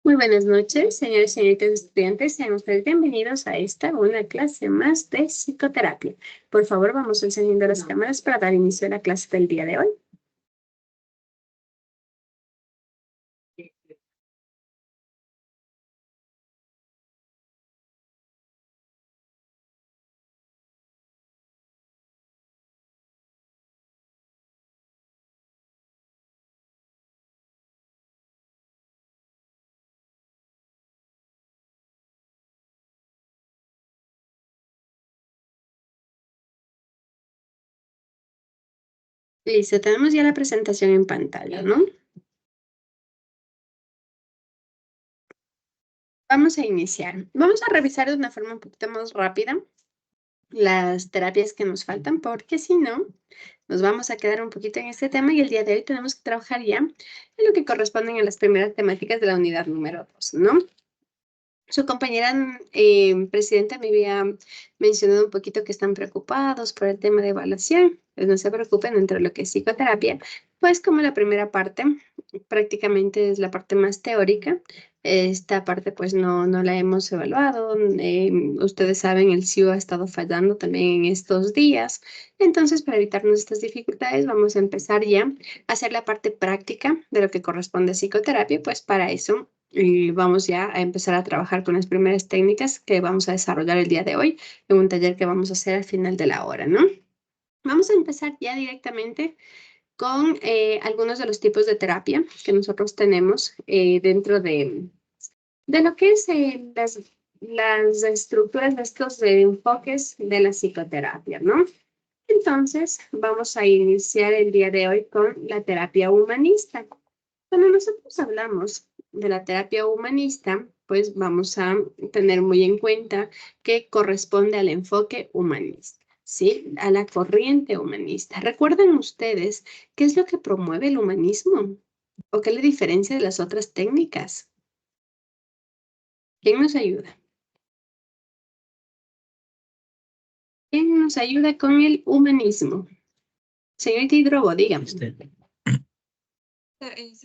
Muy buenas noches, señores y señoritas estudiantes. Sean ustedes bienvenidos a una clase más de psicoterapia. Por favor, vamos encendiendo las cámaras para dar inicio a la clase del día de hoy. Listo, tenemos ya la presentación en pantalla, ¿no? Vamos a iniciar. Vamos a revisar de una forma un poquito más rápida las terapias que nos faltan, porque si no, nos vamos a quedar un poquito en este tema y el día de hoy tenemos que trabajar ya en lo que corresponden a las primeras temáticas de la unidad número 2, ¿no? Su compañera presidenta me había mencionado un poquito que están preocupados por el tema de evaluación. Pues no se preocupen, dentro de lo que es psicoterapia, pues como la primera parte prácticamente es la parte más teórica, esta parte pues no la hemos evaluado. Ustedes saben, el CIU ha estado fallando también en estos días. Entonces, para evitarnos estas dificultades, vamos a empezar ya a hacer la parte práctica de lo que corresponde a psicoterapia. Pues para eso y vamos ya a empezar a trabajar con las primeras técnicas que vamos a desarrollar el día de hoy en un taller que vamos a hacer al final de la hora, ¿no? Vamos a empezar ya directamente con algunos de los tipos de terapia que nosotros tenemos dentro de lo que es las estructuras de estos enfoques de la psicoterapia, ¿no? Entonces, vamos a iniciar el día de hoy con la terapia humanista. Cuando nosotros hablamos de la terapia humanista, pues vamos a tener muy en cuenta que corresponde al enfoque humanista, ¿sí? A la corriente humanista. ¿Recuerdan ustedes qué es lo que promueve el humanismo? ¿O qué le diferencia de las otras técnicas? ¿Quién nos ayuda? ¿Quién nos ayuda con el humanismo? Señorita Hidrobo, dígame. Se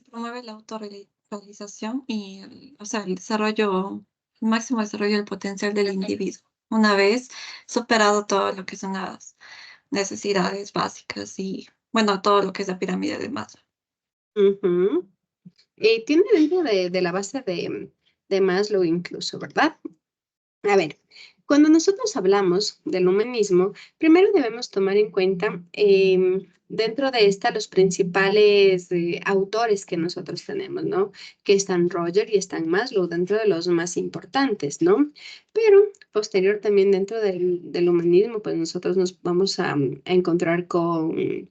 promueve la autorrealización y el desarrollo, el máximo desarrollo del potencial del individuo, una vez superado todo lo que son las necesidades básicas y, bueno, todo lo que es la pirámide de Maslow. Ujú. Tiene dentro de la base de Maslow incluso, ¿verdad? A ver, cuando nosotros hablamos del humanismo, primero debemos tomar en cuenta dentro de esta los principales autores que nosotros tenemos, ¿no? Que están Roger y están Maslow, dentro de los más importantes, ¿no? Pero posterior también dentro del humanismo, pues nosotros nos vamos a encontrar con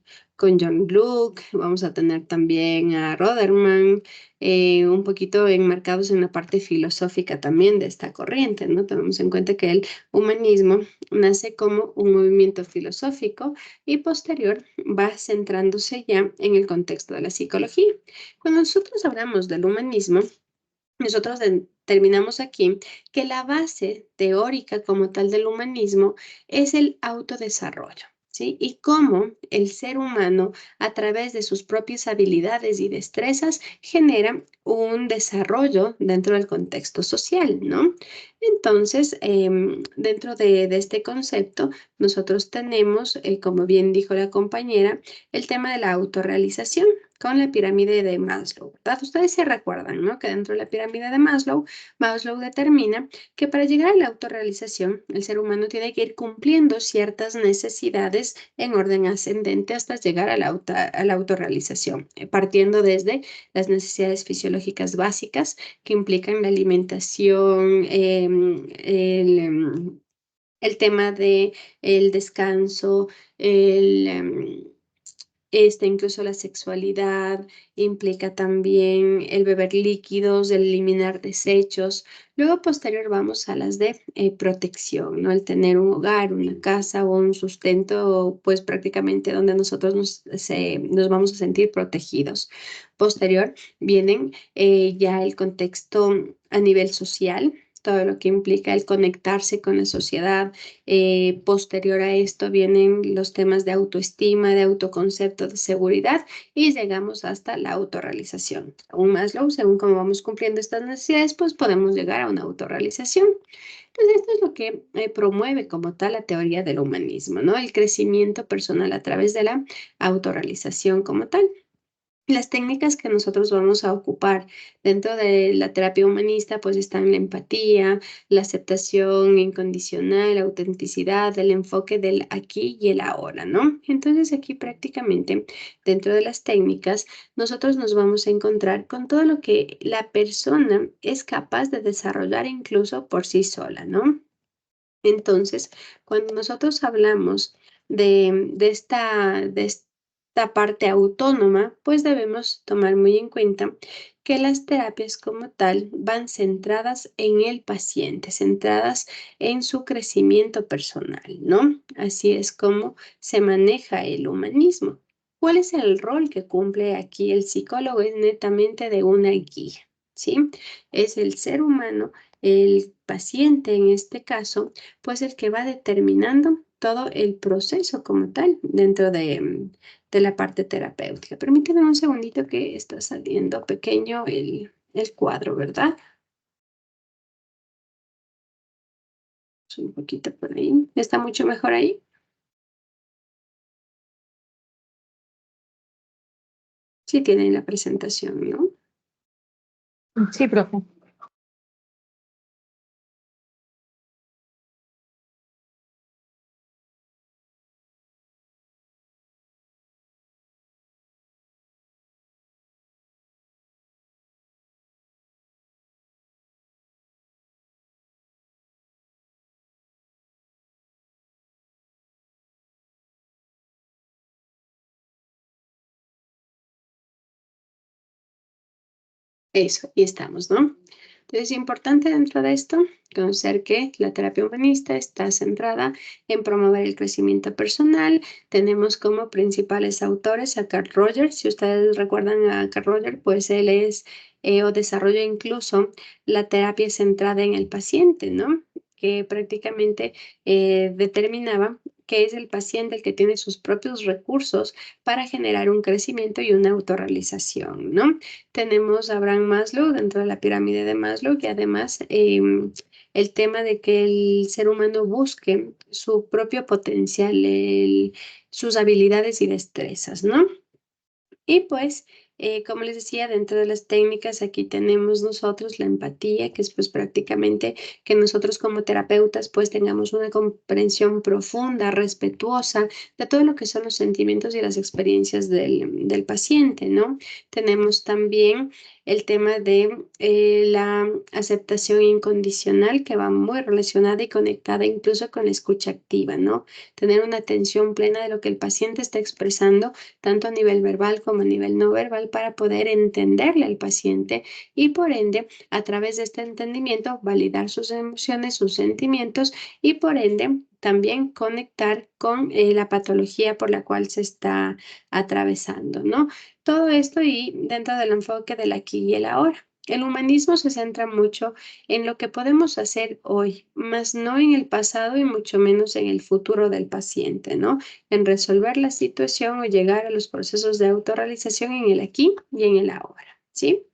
John Gluck, vamos a tener también a Roderman, un poquito enmarcados en la parte filosófica también de esta corriente, ¿no? Tenemos en cuenta que el humanismo nace como un movimiento filosófico y posterior va centrándose ya en el contexto de la psicología. Cuando nosotros hablamos del humanismo, nosotros determinamos aquí que la base teórica como tal del humanismo es el autodesarrollo, ¿sí? Y cómo el ser humano, a través de sus propias habilidades y destrezas, genera un desarrollo dentro del contexto social, ¿no? Entonces, dentro de este concepto, nosotros tenemos, como bien dijo la compañera, el tema de la autorrealización con la pirámide de Maslow, ¿verdad? Ustedes se recuerdan, ¿no? Que dentro de la pirámide de Maslow, Maslow determina que para llegar a la autorrealización, el ser humano tiene que ir cumpliendo ciertas necesidades en orden ascendente hasta llegar a la autorrealización, partiendo desde las necesidades fisiológicas básicas que implican la alimentación, el tema de el descanso, incluso la sexualidad, implica también el beber líquidos, el eliminar desechos. Luego, posterior, vamos a las de protección, ¿no? El tener un hogar, una casa o un sustento, pues prácticamente donde nosotros nos vamos a sentir protegidos. Posterior, vienen ya el contexto a nivel social, todo lo que implica el conectarse con la sociedad. Posterior a esto vienen los temas de autoestima, de autoconcepto, de seguridad y llegamos hasta la autorrealización. Aún Maslow, según cómo vamos cumpliendo estas necesidades, pues podemos llegar a una autorrealización. Entonces, esto es lo que promueve como tal la teoría del humanismo, ¿no? El crecimiento personal a través de la autorrealización como tal. Las técnicas que nosotros vamos a ocupar dentro de la terapia humanista, pues están la empatía, la aceptación incondicional, la autenticidad, el enfoque del aquí y el ahora, ¿no? Entonces aquí prácticamente dentro de las técnicas, nosotros nos vamos a encontrar con todo lo que la persona es capaz de desarrollar incluso por sí sola, ¿no? Entonces, cuando nosotros hablamos de esta parte autónoma, pues debemos tomar muy en cuenta que las terapias como tal van centradas en el paciente, centradas en su crecimiento personal, ¿no? Así es como se maneja el humanismo. ¿Cuál es el rol que cumple aquí el psicólogo? Es netamente de una guía, ¿sí? Es el ser humano, el paciente en este caso, pues el que va determinando todo el proceso como tal dentro de la parte terapéutica. Permíteme un segundito que está saliendo pequeño el cuadro, ¿verdad? Un poquito por ahí. ¿Está mucho mejor ahí? Sí, tienen la presentación, ¿no? Sí, profe. Eso, y estamos, ¿no? Entonces, es importante dentro de esto conocer que la terapia humanista está centrada en promover el crecimiento personal. Tenemos como principales autores a Carl Rogers. Si ustedes recuerdan a Carl Rogers, pues él es o desarrolla incluso la terapia centrada en el paciente, ¿no? Que prácticamente determinaba que es el paciente el que tiene sus propios recursos para generar un crecimiento y una autorrealización, ¿no? Tenemos a Abraham Maslow dentro de la pirámide de Maslow y además el tema de que el ser humano busque su propio potencial, sus habilidades y destrezas, ¿no? Y pues, como les decía, dentro de las técnicas aquí tenemos nosotros la empatía, que es pues prácticamente que nosotros como terapeutas pues tengamos una comprensión profunda, respetuosa de todo lo que son los sentimientos y las experiencias del paciente, ¿no? Tenemos también el tema de la aceptación incondicional que va muy relacionada y conectada incluso con la escucha activa, ¿no? Tener una atención plena de lo que el paciente está expresando tanto a nivel verbal como a nivel no verbal, para poder entenderle al paciente y por ende, a través de este entendimiento, validar sus emociones, sus sentimientos y por ende también conectar con la patología por la cual se está atravesando, ¿no? Todo esto y dentro del enfoque del aquí y el ahora. El humanismo se centra mucho en lo que podemos hacer hoy, más no en el pasado y mucho menos en el futuro del paciente, ¿no? En resolver la situación o llegar a los procesos de autorrealización en el aquí y en el ahora, ¿sí?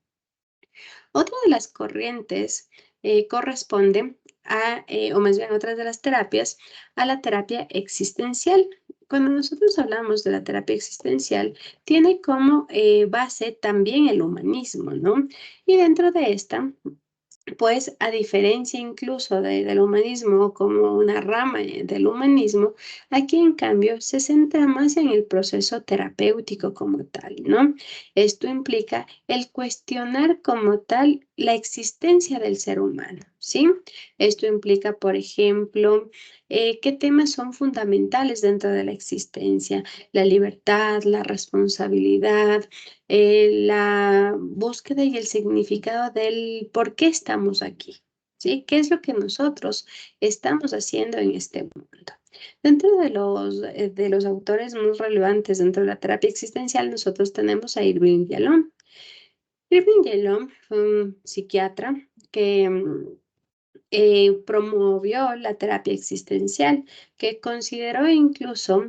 Otra de las corrientes corresponde o más bien otras de las terapias, a la terapia existencial. Cuando nosotros hablamos de la terapia existencial, tiene como base también el humanismo, ¿no? Y dentro de esta pues a diferencia incluso del humanismo como una rama del humanismo, aquí en cambio se centra más en el proceso terapéutico como tal, ¿no? Esto implica el cuestionar como tal la existencia del ser humano, ¿sí? Esto implica, por ejemplo, qué temas son fundamentales dentro de la existencia: la libertad, la responsabilidad, la búsqueda y el significado del por qué estamos aquí, ¿sí? ¿Qué es lo que nosotros estamos haciendo en este mundo? Dentro de los autores más relevantes dentro de la terapia existencial, nosotros tenemos a Irving Yalom. Irving Yalom fue un psiquiatra que promovió la terapia existencial, que consideró incluso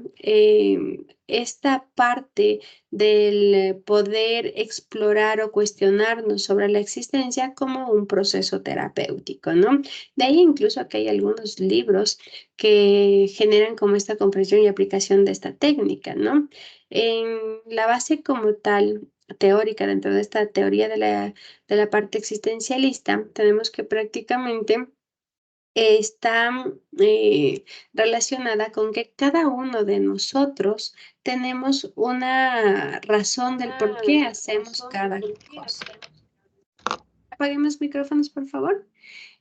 esta parte del poder explorar o cuestionarnos sobre la existencia como un proceso terapéutico, ¿no? De ahí incluso que hay algunos libros que generan como esta comprensión y aplicación de esta técnica, ¿no? En la base como tal teórica, dentro de esta teoría de la parte existencialista, tenemos que prácticamente está relacionada con que cada uno de nosotros tenemos una razón del por qué hacemos cada cosa. Apaguemos micrófonos, por favor.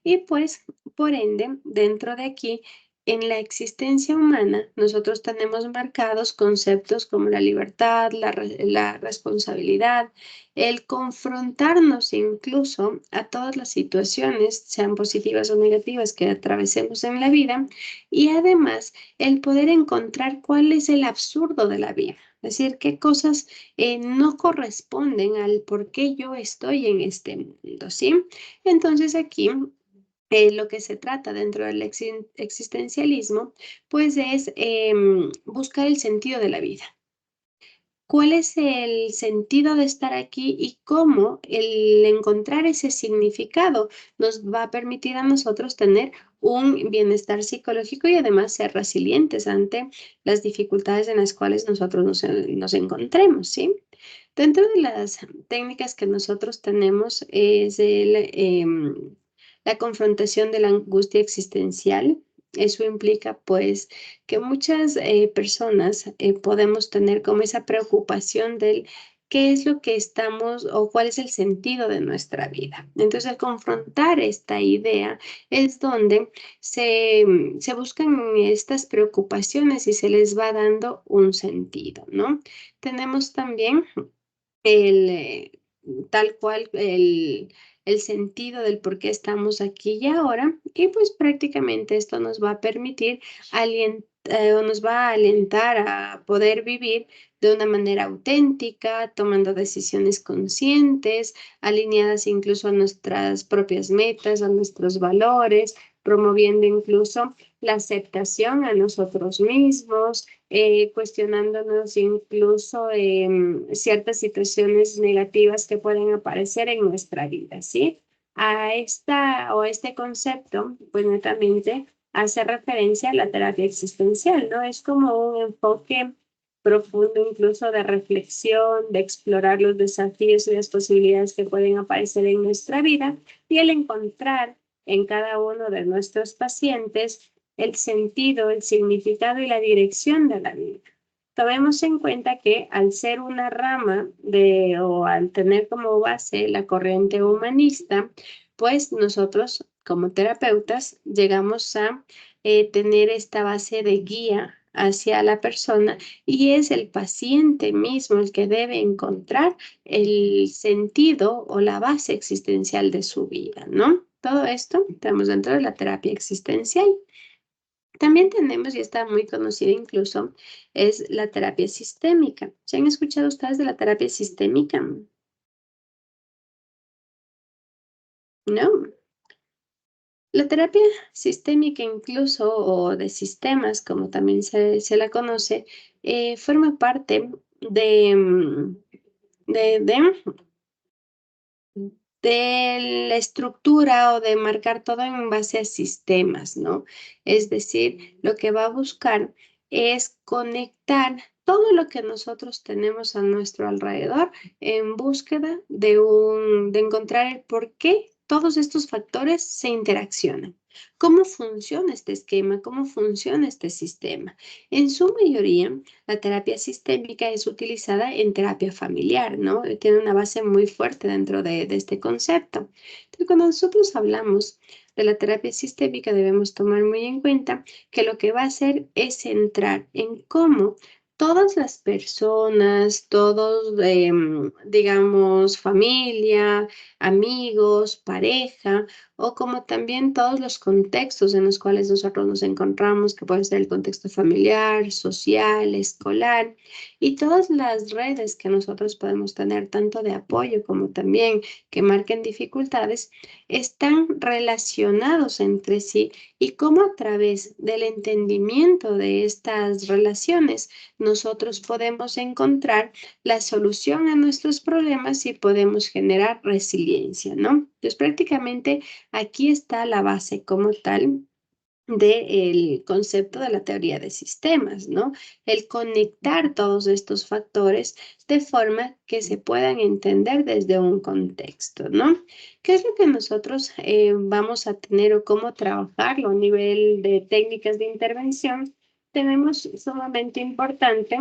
Y pues, por ende, dentro de aquí, en la existencia humana, nosotros tenemos marcados conceptos como la libertad, la responsabilidad, el confrontarnos incluso a todas las situaciones, sean positivas o negativas, que atravesemos en la vida, y además el poder encontrar cuál es el absurdo de la vida. Es decir, qué cosas no corresponden al por qué yo estoy en este mundo, ¿sí? Entonces aquí lo que se trata dentro del existencialismo, pues es buscar el sentido de la vida. ¿Cuál es el sentido de estar aquí y cómo el encontrar ese significado nos va a permitir a nosotros tener un bienestar psicológico y además ser resilientes ante las dificultades en las cuales nosotros nos encontremos, ¿sí? Dentro de las técnicas que nosotros tenemos es la confrontación de la angustia existencial. Eso implica, pues, que muchas personas podemos tener como esa preocupación del qué es lo que estamos o cuál es el sentido de nuestra vida. Entonces, al confrontar esta idea es donde se buscan estas preocupaciones y se les va dando un sentido, ¿no? Tenemos también el, tal cual el sentido del por qué estamos aquí y ahora, y pues prácticamente esto nos va a permitir o nos va a alentar a poder vivir de una manera auténtica, tomando decisiones conscientes, alineadas incluso a nuestras propias metas, a nuestros valores, promoviendo incluso la aceptación a nosotros mismos, cuestionándonos incluso ciertas situaciones negativas que pueden aparecer en nuestra vida, ¿sí? A este concepto, pues netamente hace referencia a la terapia existencial, ¿no? Es como un enfoque profundo incluso de reflexión, de explorar los desafíos y las posibilidades que pueden aparecer en nuestra vida y el encontrar en cada uno de nuestros pacientes el sentido, el significado y la dirección de la vida. Tomemos en cuenta que al ser una rama o al tener como base la corriente humanista, pues nosotros como terapeutas llegamos a tener esta base de guía hacia la persona y es el paciente mismo el que debe encontrar el sentido o la base existencial de su vida, ¿no? Todo esto tenemos dentro de la terapia existencial. También tenemos, y está muy conocida incluso, es la terapia sistémica. ¿Se han escuchado ustedes de la terapia sistémica? No. La terapia sistémica incluso, o de sistemas, como también se la conoce, forma parte de, de la estructura o de marcar todo en base a sistemas, ¿no? Es decir, lo que va a buscar es conectar todo lo que nosotros tenemos a nuestro alrededor en búsqueda de encontrar el por qué todos estos factores se interaccionan. ¿Cómo funciona este esquema? ¿Cómo funciona este sistema? En su mayoría, la terapia sistémica es utilizada en terapia familiar, ¿no? Tiene una base muy fuerte dentro de este concepto. Entonces, cuando nosotros hablamos de la terapia sistémica, debemos tomar muy en cuenta que lo que va a hacer es centrar en cómo todas las personas, todos, digamos, familia, amigos, pareja, o como también todos los contextos en los cuales nosotros nos encontramos, que puede ser el contexto familiar, social, escolar, y todas las redes que nosotros podemos tener, tanto de apoyo como también que marquen dificultades, están relacionados entre sí y cómo a través del entendimiento de estas relaciones nosotros podemos encontrar la solución a nuestros problemas y podemos generar resiliencia, ¿no? Entonces, prácticamente aquí está la base como tal del concepto de la teoría de sistemas, ¿no? El conectar todos estos factores de forma que se puedan entender desde un contexto, ¿no? ¿Qué es lo que nosotros vamos a tener o cómo trabajarlo a nivel de técnicas de intervención? Tenemos sumamente importante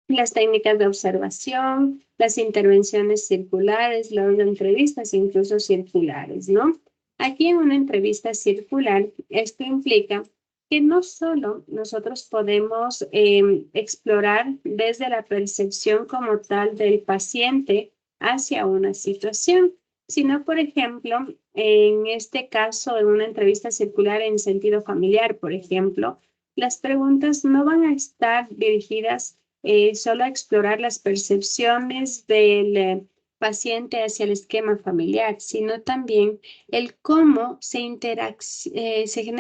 las técnicas de observación, las intervenciones circulares, las entrevistas incluso circulares, ¿no? Aquí en una entrevista circular, esto implica que no solo nosotros podemos explorar desde la percepción como tal del paciente hacia una situación, sino, por ejemplo, en este caso, en una entrevista circular en sentido familiar, por ejemplo, las preguntas no van a estar dirigidas solo a explorar las percepciones del paciente hacia el esquema familiar, sino también el cómo se genera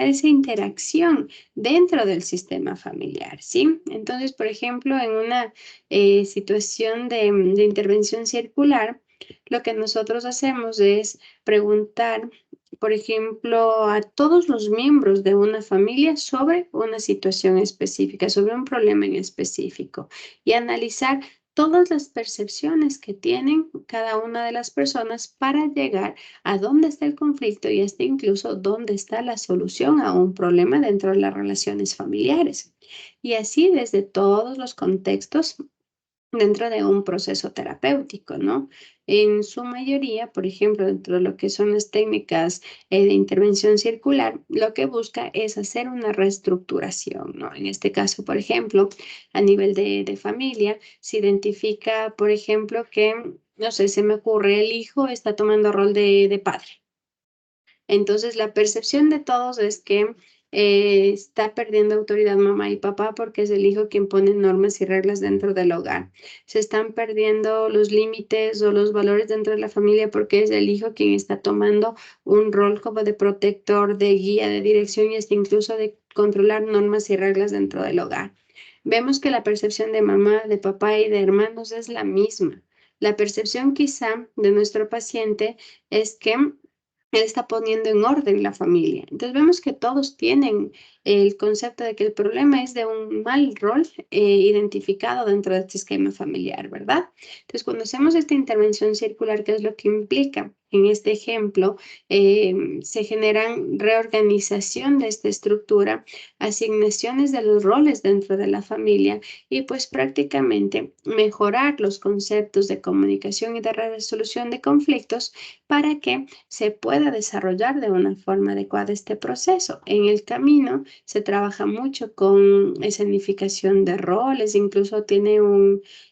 esa interacción dentro del sistema familiar, ¿sí? Entonces, por ejemplo, en una situación de intervención circular, lo que nosotros hacemos es preguntar, por ejemplo, a todos los miembros de una familia sobre una situación específica, sobre un problema en específico y analizar todas las percepciones que tienen cada una de las personas para llegar a dónde está el conflicto y hasta incluso dónde está la solución a un problema dentro de las relaciones familiares. Y así desde todos los contextos dentro de un proceso terapéutico, ¿no? En su mayoría, por ejemplo, dentro de lo que son las técnicas de intervención circular, lo que busca es hacer una reestructuración, ¿no? En este caso, por ejemplo, a nivel de familia, se identifica, por ejemplo, que, no sé, se me ocurre, el hijo está tomando rol de padre. Entonces, la percepción de todos es que está perdiendo autoridad mamá y papá porque es el hijo quien pone normas y reglas dentro del hogar. Se están perdiendo los límites o los valores dentro de la familia porque es el hijo quien está tomando un rol como de protector, de guía, de dirección y hasta incluso de controlar normas y reglas dentro del hogar. Vemos que la percepción de mamá, de papá y de hermanos es la misma. La percepción quizá de nuestro paciente es que él está poniendo en orden la familia. Entonces vemos que todos tienen el concepto de que el problema es de un mal rol identificado dentro de este esquema familiar, ¿verdad? Entonces cuando hacemos esta intervención circular, ¿qué es lo que implica? En este ejemplo, se generan reorganización de esta estructura, asignaciones de los roles dentro de la familia y pues prácticamente mejorar los conceptos de comunicación y de resolución de conflictos para que se pueda desarrollar de una forma adecuada este proceso. En el camino se trabaja mucho con escenificación de roles, incluso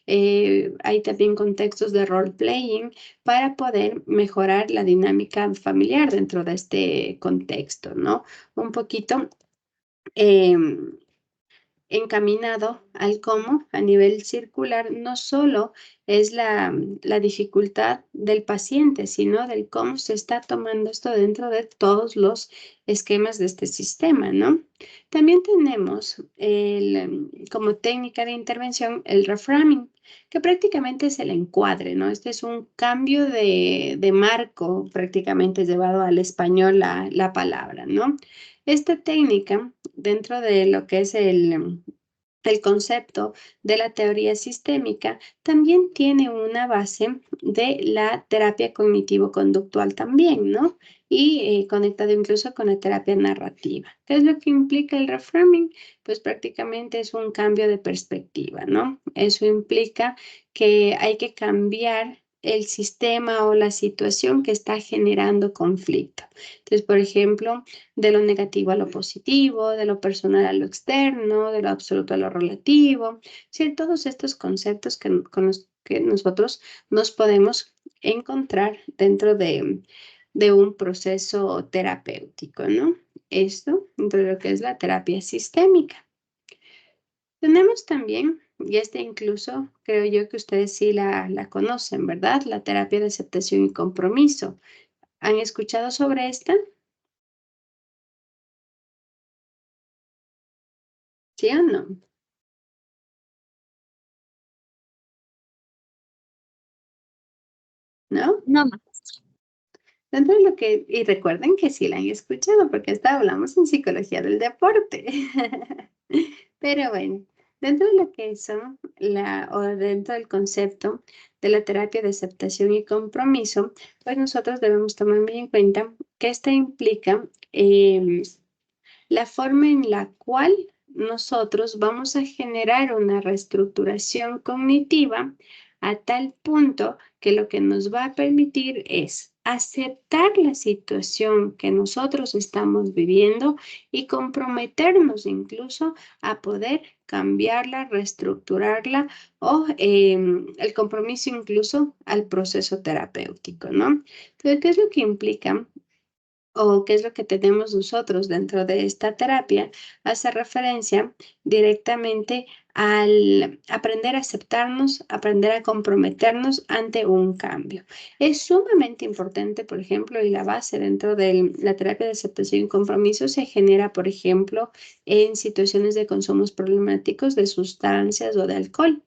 hay también contextos de role playing para poder mejorar la dinámica familiar dentro de este contexto, ¿no? Un poquito em, encaminado al cómo a nivel circular no solo es la dificultad del paciente, sino del cómo se está tomando esto dentro de todos los esquemas de este sistema, ¿no? También tenemos como técnica de intervención el reframing, que prácticamente es el encuadre, ¿no? Este es un cambio de marco, prácticamente llevado al español la palabra, ¿no? Esta técnica, dentro de lo que es el concepto de la teoría sistémica, también tiene una base de la terapia cognitivo-conductual también, ¿no? Y conectado incluso con la terapia narrativa. ¿Qué es lo que implica el reframing? Pues prácticamente es un cambio de perspectiva, ¿no? Eso implica que hay que cambiar el sistema o la situación que está generando conflicto. Entonces, por ejemplo, de lo negativo a lo positivo, de lo personal a lo externo, de lo absoluto a lo relativo. Sí, todos estos conceptos con los que nosotros nos podemos encontrar dentro de un proceso terapéutico, ¿no? Esto dentro de lo que es la terapia sistémica. Tenemos también, y esta incluso creo yo que ustedes sí la conocen, ¿verdad? La terapia de aceptación y compromiso. ¿Han escuchado sobre esta? ¿Sí o no? ¿No? No, Dentro de lo que, y recuerden que sí la han escuchado, porque hasta hablamos en psicología del deporte. Pero bueno, dentro de lo que son o dentro del concepto de la terapia de aceptación y compromiso, pues nosotros debemos tomar muy en cuenta que esta implica la forma en la cual nosotros vamos a generar una reestructuración cognitiva a tal punto que lo que nos va a permitir es aceptar la situación que nosotros estamos viviendo y comprometernos incluso a poder cambiarla, reestructurarla o el compromiso incluso al proceso terapéutico, ¿no? Entonces, ¿qué es lo que implica? O qué es lo que tenemos nosotros dentro de esta terapia, hace referencia directamente al aprender a aceptarnos, aprender a comprometernos ante un cambio. Es sumamente importante, por ejemplo, y la base dentro de la terapia de aceptación y compromiso se genera, por ejemplo, en situaciones de consumos problemáticos de sustancias o de alcohol.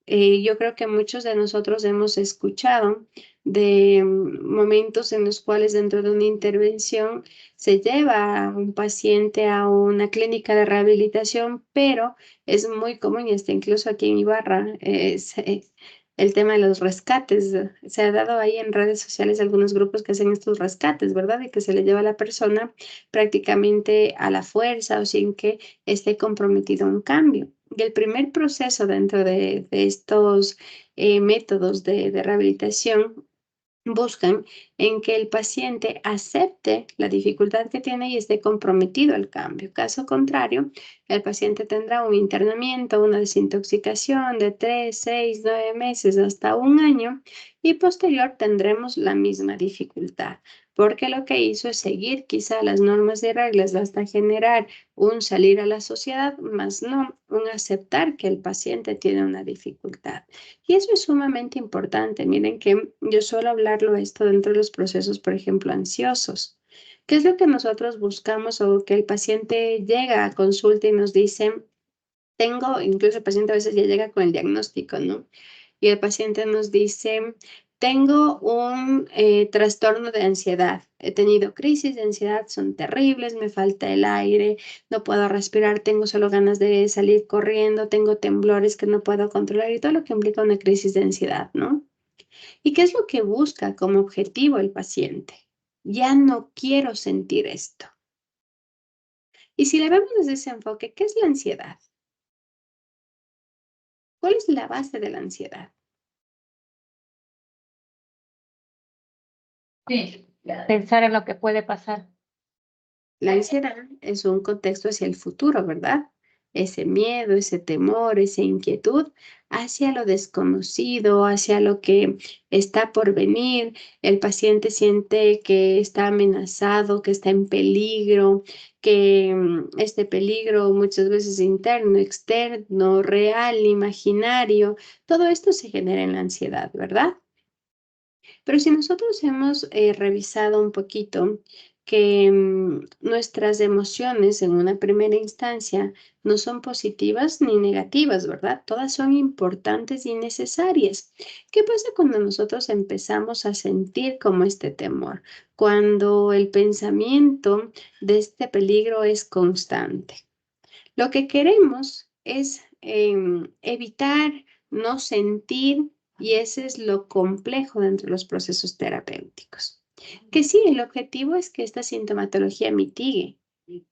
Yo creo que muchos de nosotros hemos escuchado de momentos en los cuales dentro de una intervención se lleva a un paciente a una clínica de rehabilitación, pero es muy común, y hasta incluso aquí en Ibarra, el tema de los rescates. Se ha dado ahí en redes sociales algunos grupos que hacen estos rescates, ¿verdad? Y que se le lleva a la persona prácticamente a la fuerza o sin que esté comprometido a un cambio. Y el primer proceso dentro de estos métodos de rehabilitación buscan en que el paciente acepte la dificultad que tiene y esté comprometido al cambio. Caso contrario, el paciente tendrá un internamiento, una desintoxicación de 3, 6, 9 meses hasta un año y posterior tendremos la misma dificultad, porque lo que hizo es seguir quizá las normas y reglas hasta generar un salir a la sociedad, más no un aceptar que el paciente tiene una dificultad. Y eso es sumamente importante. Miren que yo suelo hablarlo esto dentro de los procesos, por ejemplo, ansiosos. ¿Qué es lo que nosotros buscamos o que el paciente llega a consulta y nos dice, incluso el paciente a veces ya llega con el diagnóstico, ¿no? Y el paciente nos dice, tengo un trastorno de ansiedad. He tenido crisis de ansiedad, son terribles, me falta el aire, no puedo respirar, tengo solo ganas de salir corriendo, tengo temblores que no puedo controlar y todo lo que implica una crisis de ansiedad, ¿no? ¿Y qué es lo que busca como objetivo el paciente? Ya no quiero sentir esto. Y si le vemos desde ese enfoque, ¿qué es la ansiedad? ¿Cuál es la base de la ansiedad? sí, pensar en lo que puede pasar. La ansiedad es un contexto hacia el futuro, ¿verdad? Ese miedo, ese temor, esa inquietud hacia lo desconocido, hacia lo que está por venir. El paciente siente que está amenazado, que está en peligro, que este peligro muchas veces interno, externo, real, imaginario, todo esto se genera en la ansiedad, ¿verdad? Pero si nosotros hemos revisado un poquito que nuestras emociones en una primera instancia no son positivas ni negativas, ¿verdad? Todas son importantes y necesarias. ¿Qué pasa cuando nosotros empezamos a sentir como este temor? Cuando el pensamiento de este peligro es constante. Lo que queremos es evitar no sentir y ese es lo complejo dentro de los procesos terapéuticos. Que sí, el objetivo es que esta sintomatología mitigue,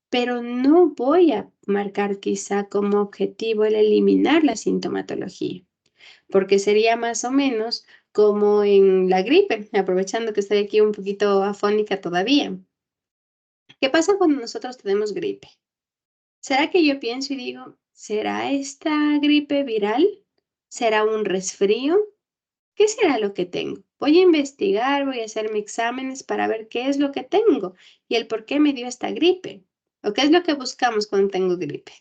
pero no voy a marcar quizá como objetivo el eliminar la sintomatología, porque sería más o menos como en la gripe, aprovechando que estoy aquí un poquito afónica todavía. ¿Qué pasa cuando nosotros tenemos gripe? ¿Será que yo pienso y digo, ¿será esta gripe viral? ¿Será un resfrío? ¿Qué será lo que tengo? Voy a investigar, voy a hacerme exámenes para ver qué es lo que tengo y el por qué me dio esta gripe. ¿O qué es lo que buscamos cuando tengo gripe?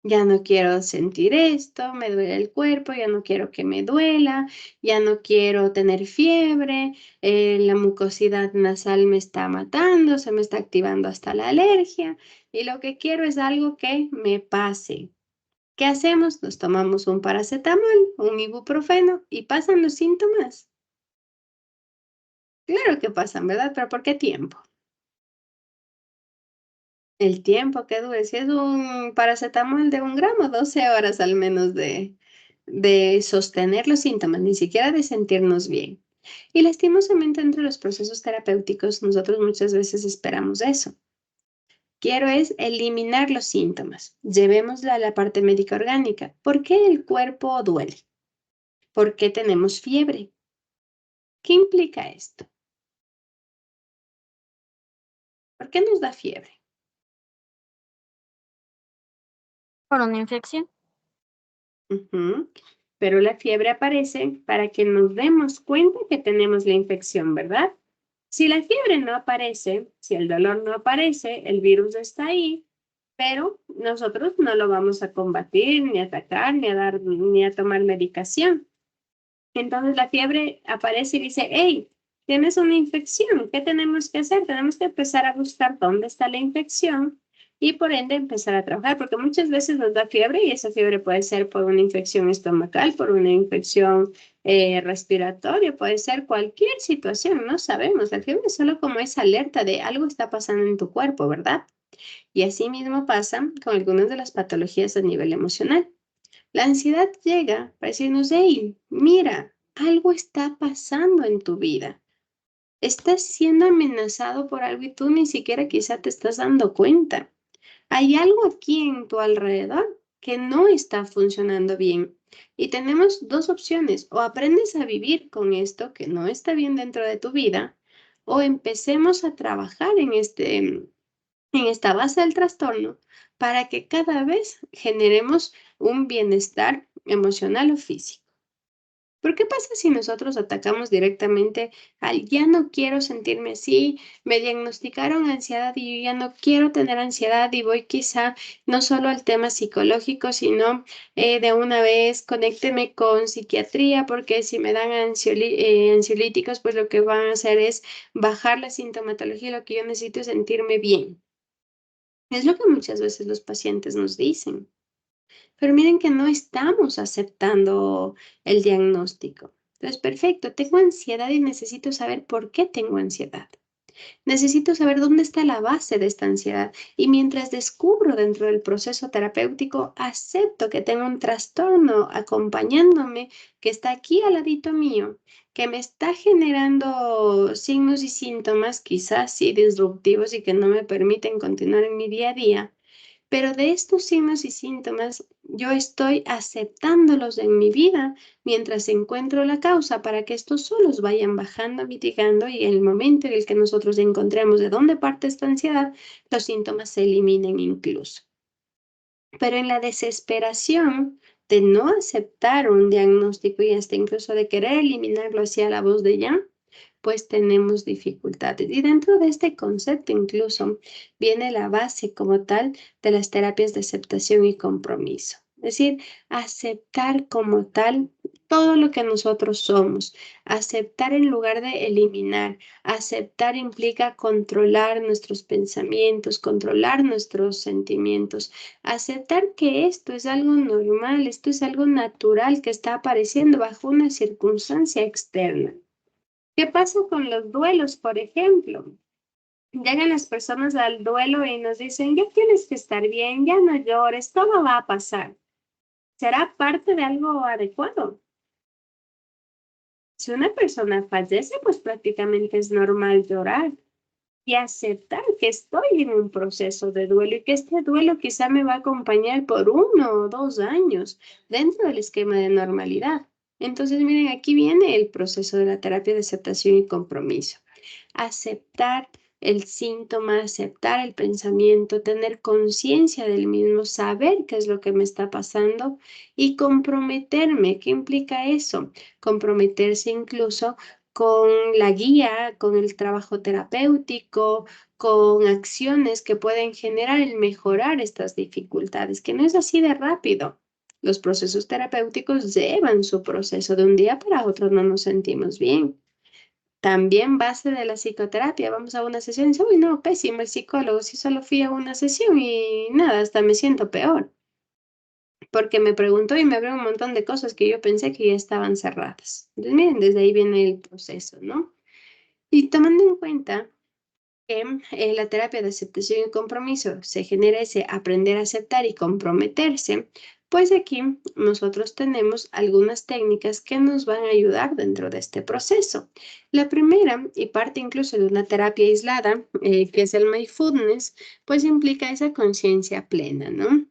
Ya no quiero sentir esto, me duele el cuerpo, ya no quiero que me duela, ya no quiero tener fiebre, la mucosidad nasal me está matando, se me está activando hasta la alergia y lo que quiero es algo que me pase. ¿Qué hacemos? Nos tomamos un paracetamol, un ibuprofeno y pasan los síntomas. Claro que pasan, ¿verdad? Pero ¿por qué tiempo? El tiempo que dure, si es un paracetamol de 1 gramo, 12 horas al menos de sostener los síntomas, ni siquiera de sentirnos bien. Y lastimosamente entre los procesos terapéuticos nosotros muchas veces esperamos eso. Quiero es eliminar los síntomas. Llevémosla a la parte médica orgánica. ¿Por qué el cuerpo duele? ¿Por qué tenemos fiebre? ¿Qué implica esto? ¿Por qué nos da fiebre? Por una infección. Ujú. Pero la fiebre aparece para que nos demos cuenta que tenemos la infección, ¿verdad? Si la fiebre no aparece, si el dolor no aparece, el virus está ahí, pero nosotros no lo vamos a combatir, ni a atacar, ni a tomar medicación. Entonces la fiebre aparece y dice, hey, tienes una infección, ¿qué tenemos que hacer? Tenemos que empezar a buscar dónde está la infección y por ende empezar a trabajar, porque muchas veces nos da fiebre y esa fiebre puede ser por una infección estomacal, por una infección respiratoria, puede ser cualquier situación, no sabemos. La fiebre es solo como esa alerta de algo está pasando en tu cuerpo, ¿verdad? Y así mismo pasa con algunas de las patologías a nivel emocional. La ansiedad llega para decirnos, hey, mira, algo está pasando en tu vida. Estás siendo amenazado por algo y tú ni siquiera quizá te estás dando cuenta. Hay algo aquí en tu alrededor que no está funcionando bien. Y tenemos dos opciones, o aprendes a vivir con esto que no está bien dentro de tu vida, o empecemos a trabajar en esta base del trastorno para que cada vez generemos un bienestar emocional o físico. ¿Por qué pasa si nosotros atacamos directamente al ya no quiero sentirme así, me diagnosticaron ansiedad y yo ya no quiero tener ansiedad y voy quizá no solo al tema psicológico, sino de una vez conécteme con psiquiatría porque si me dan ansiolíticos, pues lo que van a hacer es bajar la sintomatología y lo que yo necesito es sentirme bien. Es lo que muchas veces los pacientes nos dicen. Pero miren que no estamos aceptando el diagnóstico. Entonces, perfecto, tengo ansiedad y necesito saber por qué tengo ansiedad. Necesito saber dónde está la base de esta ansiedad y mientras descubro dentro del proceso terapéutico, acepto que tengo un trastorno acompañándome que está aquí al ladito mío, que me está generando signos y síntomas quizás sí disruptivos y que no me permiten continuar en mi día a día. Pero de estos signos y síntomas, yo estoy aceptándolos en mi vida mientras encuentro la causa para que estos solos vayan bajando, mitigando y en el momento en el que nosotros encontremos de dónde parte esta ansiedad, los síntomas se eliminen incluso. Pero en la desesperación de no aceptar un diagnóstico y hasta incluso de querer eliminarlo hacia la voz de ya, pues tenemos dificultades. Y dentro de este concepto incluso viene la base como tal de las terapias de aceptación y compromiso. Es decir, aceptar como tal todo lo que nosotros somos. Aceptar en lugar de eliminar. Aceptar implica controlar nuestros pensamientos, controlar nuestros sentimientos. Aceptar que esto es algo normal, esto es algo natural que está apareciendo bajo una circunstancia externa. ¿Qué pasa con los duelos, por ejemplo? Llegan las personas al duelo y nos dicen, ya tienes que estar bien, ya no llores, todo va a pasar. ¿Será parte de algo adecuado? Si una persona fallece, pues prácticamente es normal llorar. y aceptar que estoy en un proceso de duelo y que este duelo quizá me va a acompañar por 1 o 2 años dentro del esquema de normalidad. Entonces, miren, aquí viene el proceso de la terapia de aceptación y compromiso. Aceptar el síntoma, aceptar el pensamiento, tener conciencia del mismo, saber qué es lo que me está pasando y comprometerme. ¿Qué implica eso? Comprometerse incluso con la guía, con el trabajo terapéutico, con acciones que pueden generar el mejorar estas dificultades, que no es así de rápido. Los procesos terapéuticos llevan su proceso. De un día para otro no nos sentimos bien. También base de la psicoterapia, vamos a una sesión y dice, uy, no, pésimo el psicólogo, si solo fui a una sesión y nada, hasta me siento peor, porque me preguntó y me abrió un montón de cosas que yo pensé que ya estaban cerradas. Entonces, miren, desde ahí viene el proceso, ¿no? Y tomando en cuenta que la terapia de aceptación y compromiso se genera ese aprender a aceptar y comprometerse, pues aquí nosotros tenemos algunas técnicas que nos van a ayudar dentro de este proceso. La primera, y parte incluso de una terapia aislada, que es el mindfulness, pues implica esa conciencia plena, ¿no?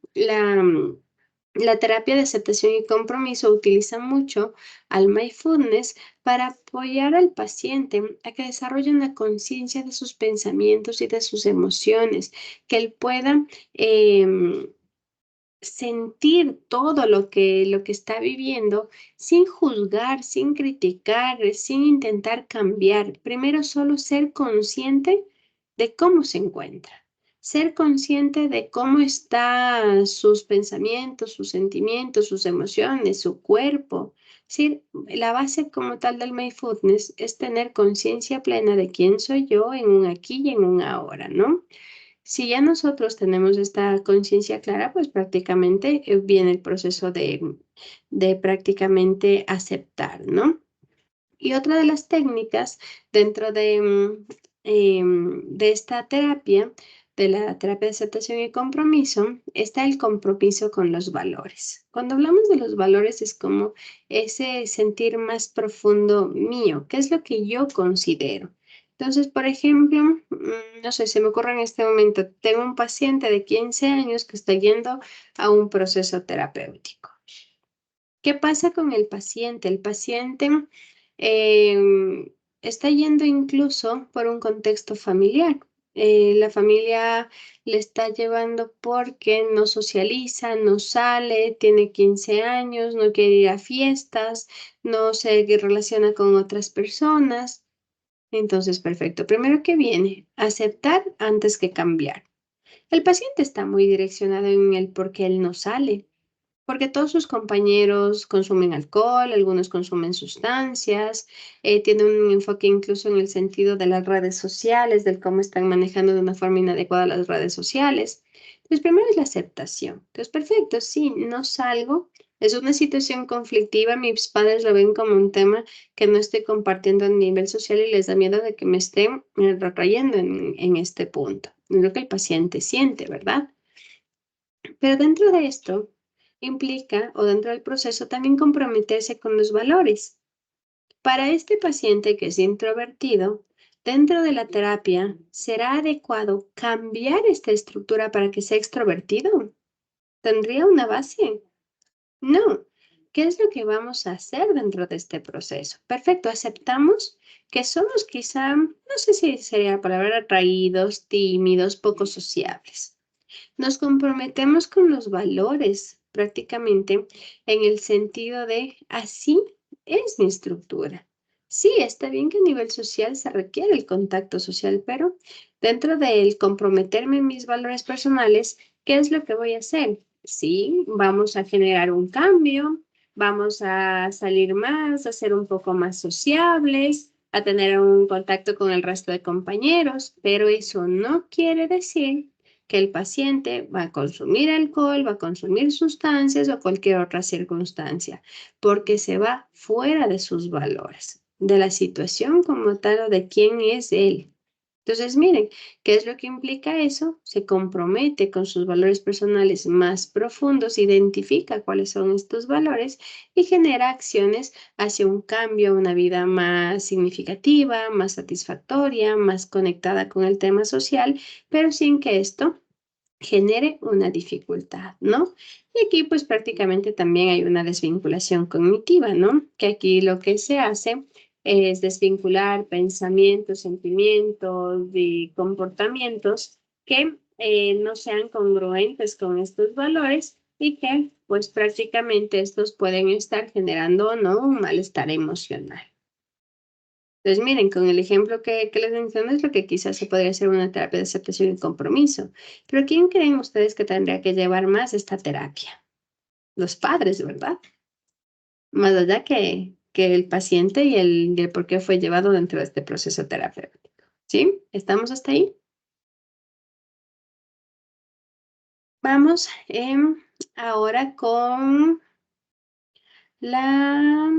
La terapia de aceptación y compromiso utiliza mucho al mindfulness para apoyar al paciente a que desarrolle una conciencia de sus pensamientos y de sus emociones, que él pueda sentir todo lo que está viviendo sin juzgar, sin criticar, sin intentar cambiar. Primero solo ser consciente de cómo se encuentra. Ser consciente de cómo están sus pensamientos, sus sentimientos, sus emociones, su cuerpo. Es decir, la base como tal del mindfulness es tener conciencia plena de quién soy yo en un aquí y en un ahora, ¿no? Si ya nosotros tenemos esta conciencia clara, pues prácticamente viene el proceso de prácticamente aceptar, ¿no? Y otra de las técnicas dentro de esta terapia, de la terapia de aceptación y compromiso, está el compromiso con los valores. Cuando hablamos de los valores es como ese sentir más profundo mío, qué es lo que yo considero. Entonces, por ejemplo, no sé, se me ocurre en este momento, tengo un paciente de 15 años que está yendo a un proceso terapéutico. ¿Qué pasa con el paciente? El paciente está yendo incluso por un contexto familiar. La familia le está llevando porque no socializa, no sale, tiene 15 años, no quiere ir a fiestas, no se relaciona con otras personas. Entonces, perfecto. Primero que viene, aceptar antes que cambiar. El paciente está muy direccionado en el por qué él no sale. Porque todos sus compañeros consumen alcohol, algunos consumen sustancias, tiene un enfoque incluso en el sentido de las redes sociales, del cómo están manejando de una forma inadecuada las redes sociales. Entonces, primero es la aceptación. Entonces, perfecto, sí, no salgo. Es una situación conflictiva, mis padres lo ven como un tema que no estoy compartiendo a nivel social y les da miedo de que me estén retrayendo en este punto. Es lo que el paciente siente, ¿verdad? Pero dentro de esto implica, o dentro del proceso, también comprometerse con los valores. Para este paciente que es introvertido, dentro de la terapia, ¿será adecuado cambiar esta estructura para que sea extrovertido? ¿Tendría una base? No. ¿Qué es lo que vamos a hacer dentro de este proceso? Perfecto, aceptamos que somos quizá, no sé si sería la palabra atraídos, tímidos, poco sociables. Nos comprometemos con los valores prácticamente en el sentido de así es mi estructura. Sí, está bien que a nivel social se requiere el contacto social, pero dentro del comprometerme en mis valores personales, ¿qué es lo que voy a hacer? Sí, vamos a generar un cambio, vamos a salir más, a ser un poco más sociables, a tener un contacto con el resto de compañeros, pero eso no quiere decir que el paciente va a consumir alcohol, va a consumir sustancias o cualquier otra circunstancia, porque se va fuera de sus valores, de la situación como tal o de quién es él. Entonces, miren, ¿qué es lo que implica eso? Se compromete con sus valores personales más profundos, identifica cuáles son estos valores y genera acciones hacia un cambio, una vida más significativa, más satisfactoria, más conectada con el tema social, pero sin que esto genere una dificultad, ¿no? Y aquí pues prácticamente también hay una desvinculación cognitiva, ¿no? Que aquí lo que se hace es desvincular pensamientos, sentimientos y comportamientos que no sean congruentes con estos valores y que pues prácticamente estos pueden estar generando o no un malestar emocional. Entonces, miren, con el ejemplo que les menciono es lo que quizás se podría hacer una terapia de aceptación y compromiso. Pero ¿quién creen ustedes que tendría que llevar más esta terapia? Los padres, ¿verdad? Más allá que el paciente y el por qué fue llevado dentro de este proceso terapéutico. ¿Sí? ¿Estamos hasta ahí? Vamos ahora con la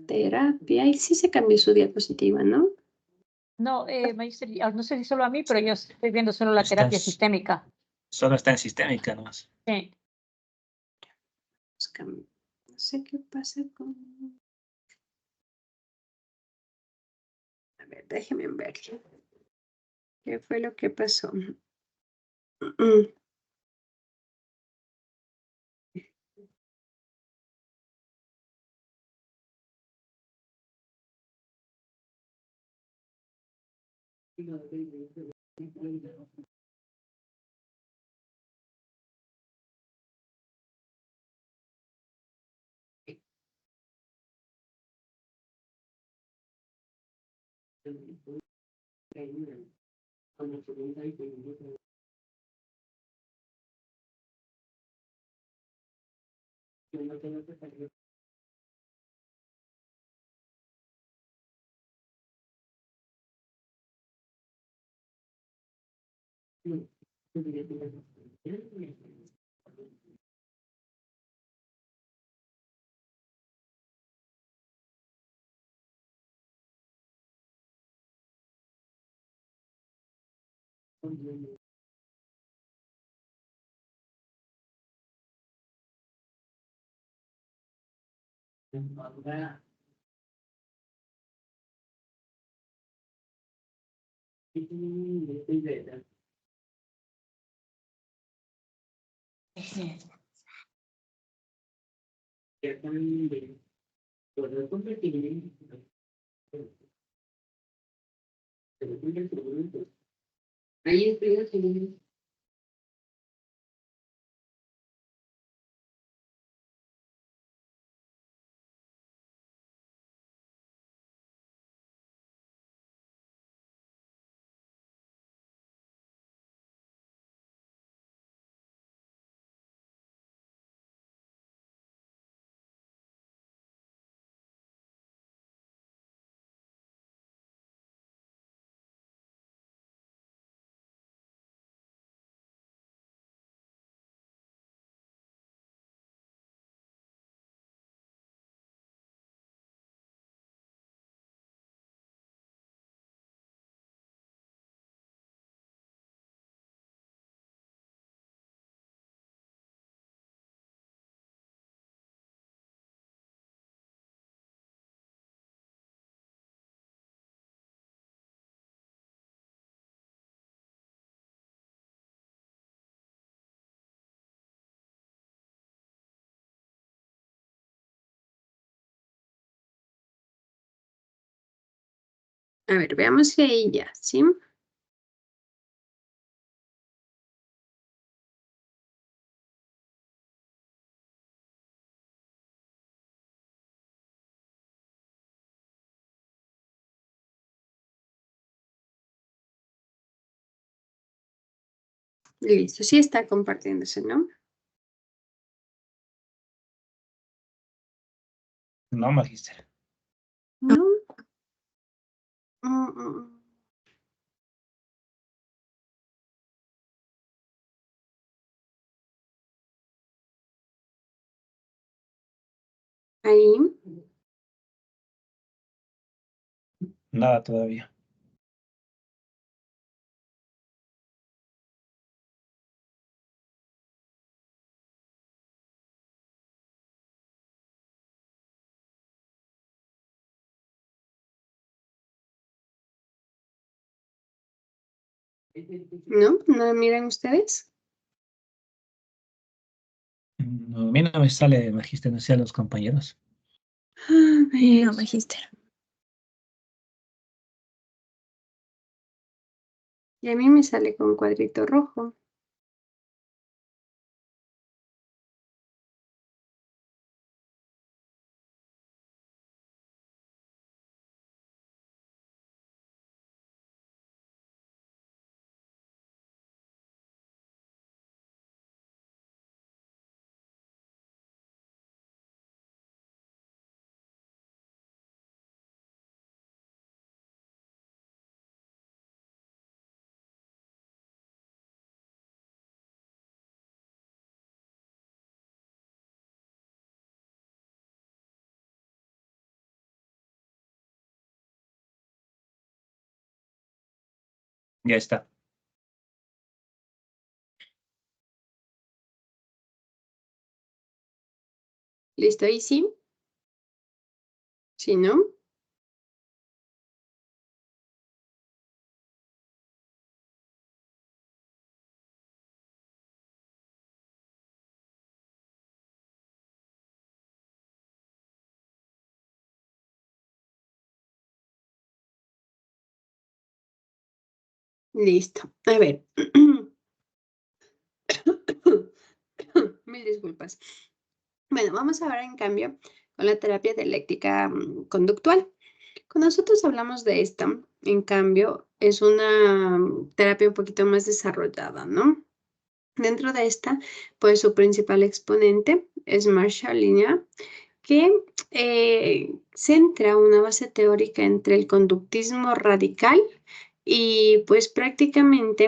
terapia. Y sí se cambió su diapositiva, ¿no? No, Magister, no sé si solo a mí, pero yo estoy viendo solo la terapia sistémica. Solo está en sistémica nomás. Sí. No sé qué pasa con... A ver, déjenme ver. ¿Qué fue lo que pasó? Ahí estoy. A ver, veamos si ahí ya, ¿sí? Listo, sí está compartiéndose, ¿no? No, magíster. No. Mm, mm, mm. Ahí. Nada todavía. ¿No? ¿No miran ustedes? No, a mí no me sale magíster, no sé a los compañeros. A ver. No, magíster. Y a mí me sale con cuadrito rojo. Ya está. ¿Listo? ¿Y sí? ¿Sí, no? Listo. A ver. Mil disculpas. Bueno, vamos ahora en cambio con la terapia dialéctica conductual. Cuando nosotros hablamos de esta, en cambio, es una terapia un poquito más desarrollada, ¿no? Dentro de esta, pues su principal exponente es Marshall Linear, que centra una base teórica entre el conductismo radical y pues prácticamente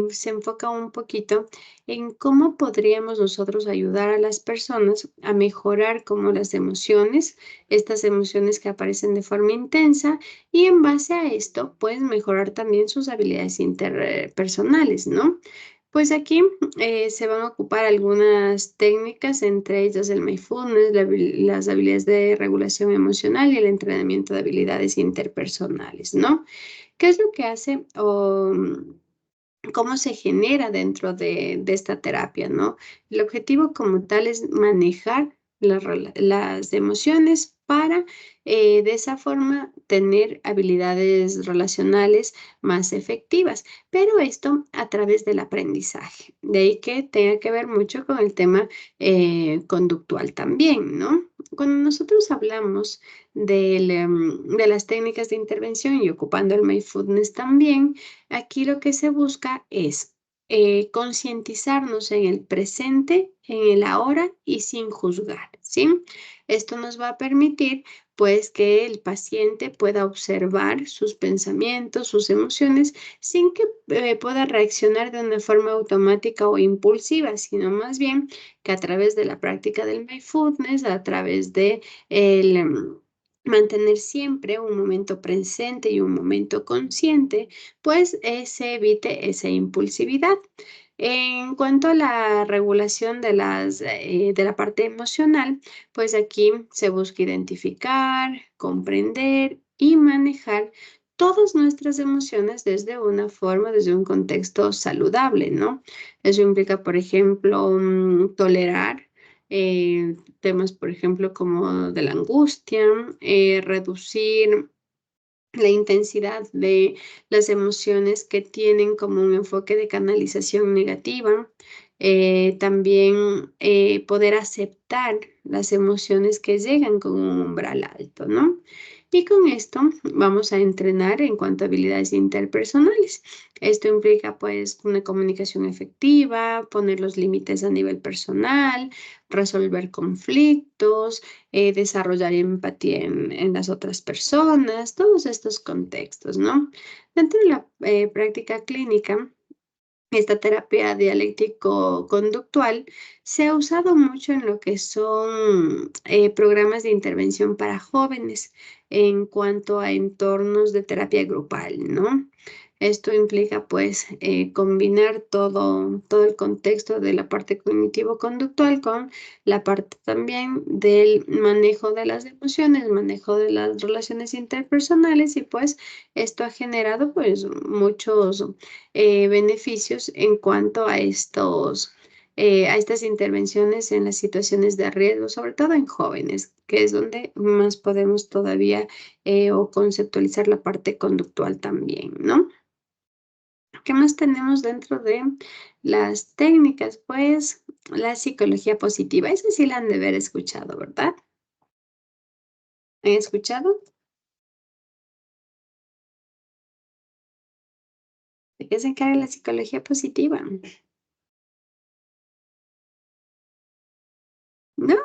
se enfoca un poquito en cómo podríamos nosotros ayudar a las personas a mejorar como las emociones, estas emociones que aparecen de forma intensa y en base a esto pues mejorar también sus habilidades interpersonales, ¿no? Pues aquí se van a ocupar algunas técnicas, entre ellas el mindfulness, las habilidades de regulación emocional y el entrenamiento de habilidades interpersonales, ¿no? ¿Qué es lo que hace o cómo se genera dentro de esta terapia, ¿no? El objetivo como tal es manejar las emociones para de esa forma tener habilidades relacionales más efectivas, pero esto a través del aprendizaje. De ahí que tenga que ver mucho con el tema conductual también, ¿no? Cuando nosotros hablamos de las técnicas de intervención y ocupando el mindfulness también, aquí lo que se busca es concientizarnos en el presente, en el ahora y sin juzgar, ¿sí? Esto nos va a permitir, pues, que el paciente pueda observar sus pensamientos, sus emociones, sin que pueda reaccionar de una forma automática o impulsiva, sino más bien que a través de la práctica del mindfulness, a través de mantener siempre un momento presente y un momento consciente, pues se evite esa impulsividad. En cuanto a la regulación de la parte emocional, pues aquí se busca identificar, comprender y manejar todas nuestras emociones desde una forma, desde un contexto saludable, ¿no? Eso implica, por ejemplo, tolerar temas, por ejemplo, como de la angustia, reducir la intensidad de las emociones que tienen como un enfoque de canalización negativa, también poder aceptar las emociones que llegan con un umbral alto, ¿no? Y con esto vamos a entrenar en cuanto a habilidades interpersonales. Esto implica pues una comunicación efectiva, poner los límites a nivel personal, resolver conflictos, desarrollar empatía en las otras personas, todos estos contextos, ¿no? Dentro de la práctica clínica, esta terapia dialéctico-conductual se ha usado mucho en lo que son programas de intervención para jóvenes en cuanto a entornos de terapia grupal, ¿no? Esto implica, pues, combinar todo el contexto de la parte cognitivo-conductual con la parte también del manejo de las emociones, manejo de las relaciones interpersonales y, pues, esto ha generado, pues, muchos beneficios en cuanto a estas intervenciones en las situaciones de riesgo, sobre todo en jóvenes, que es donde más podemos todavía o conceptualizar la parte conductual también, ¿no? ¿Qué más tenemos dentro de las técnicas? Pues la psicología positiva, esa sí la han de haber escuchado, ¿verdad? ¿Han escuchado? ¿De qué se encarga la psicología positiva? ¿No?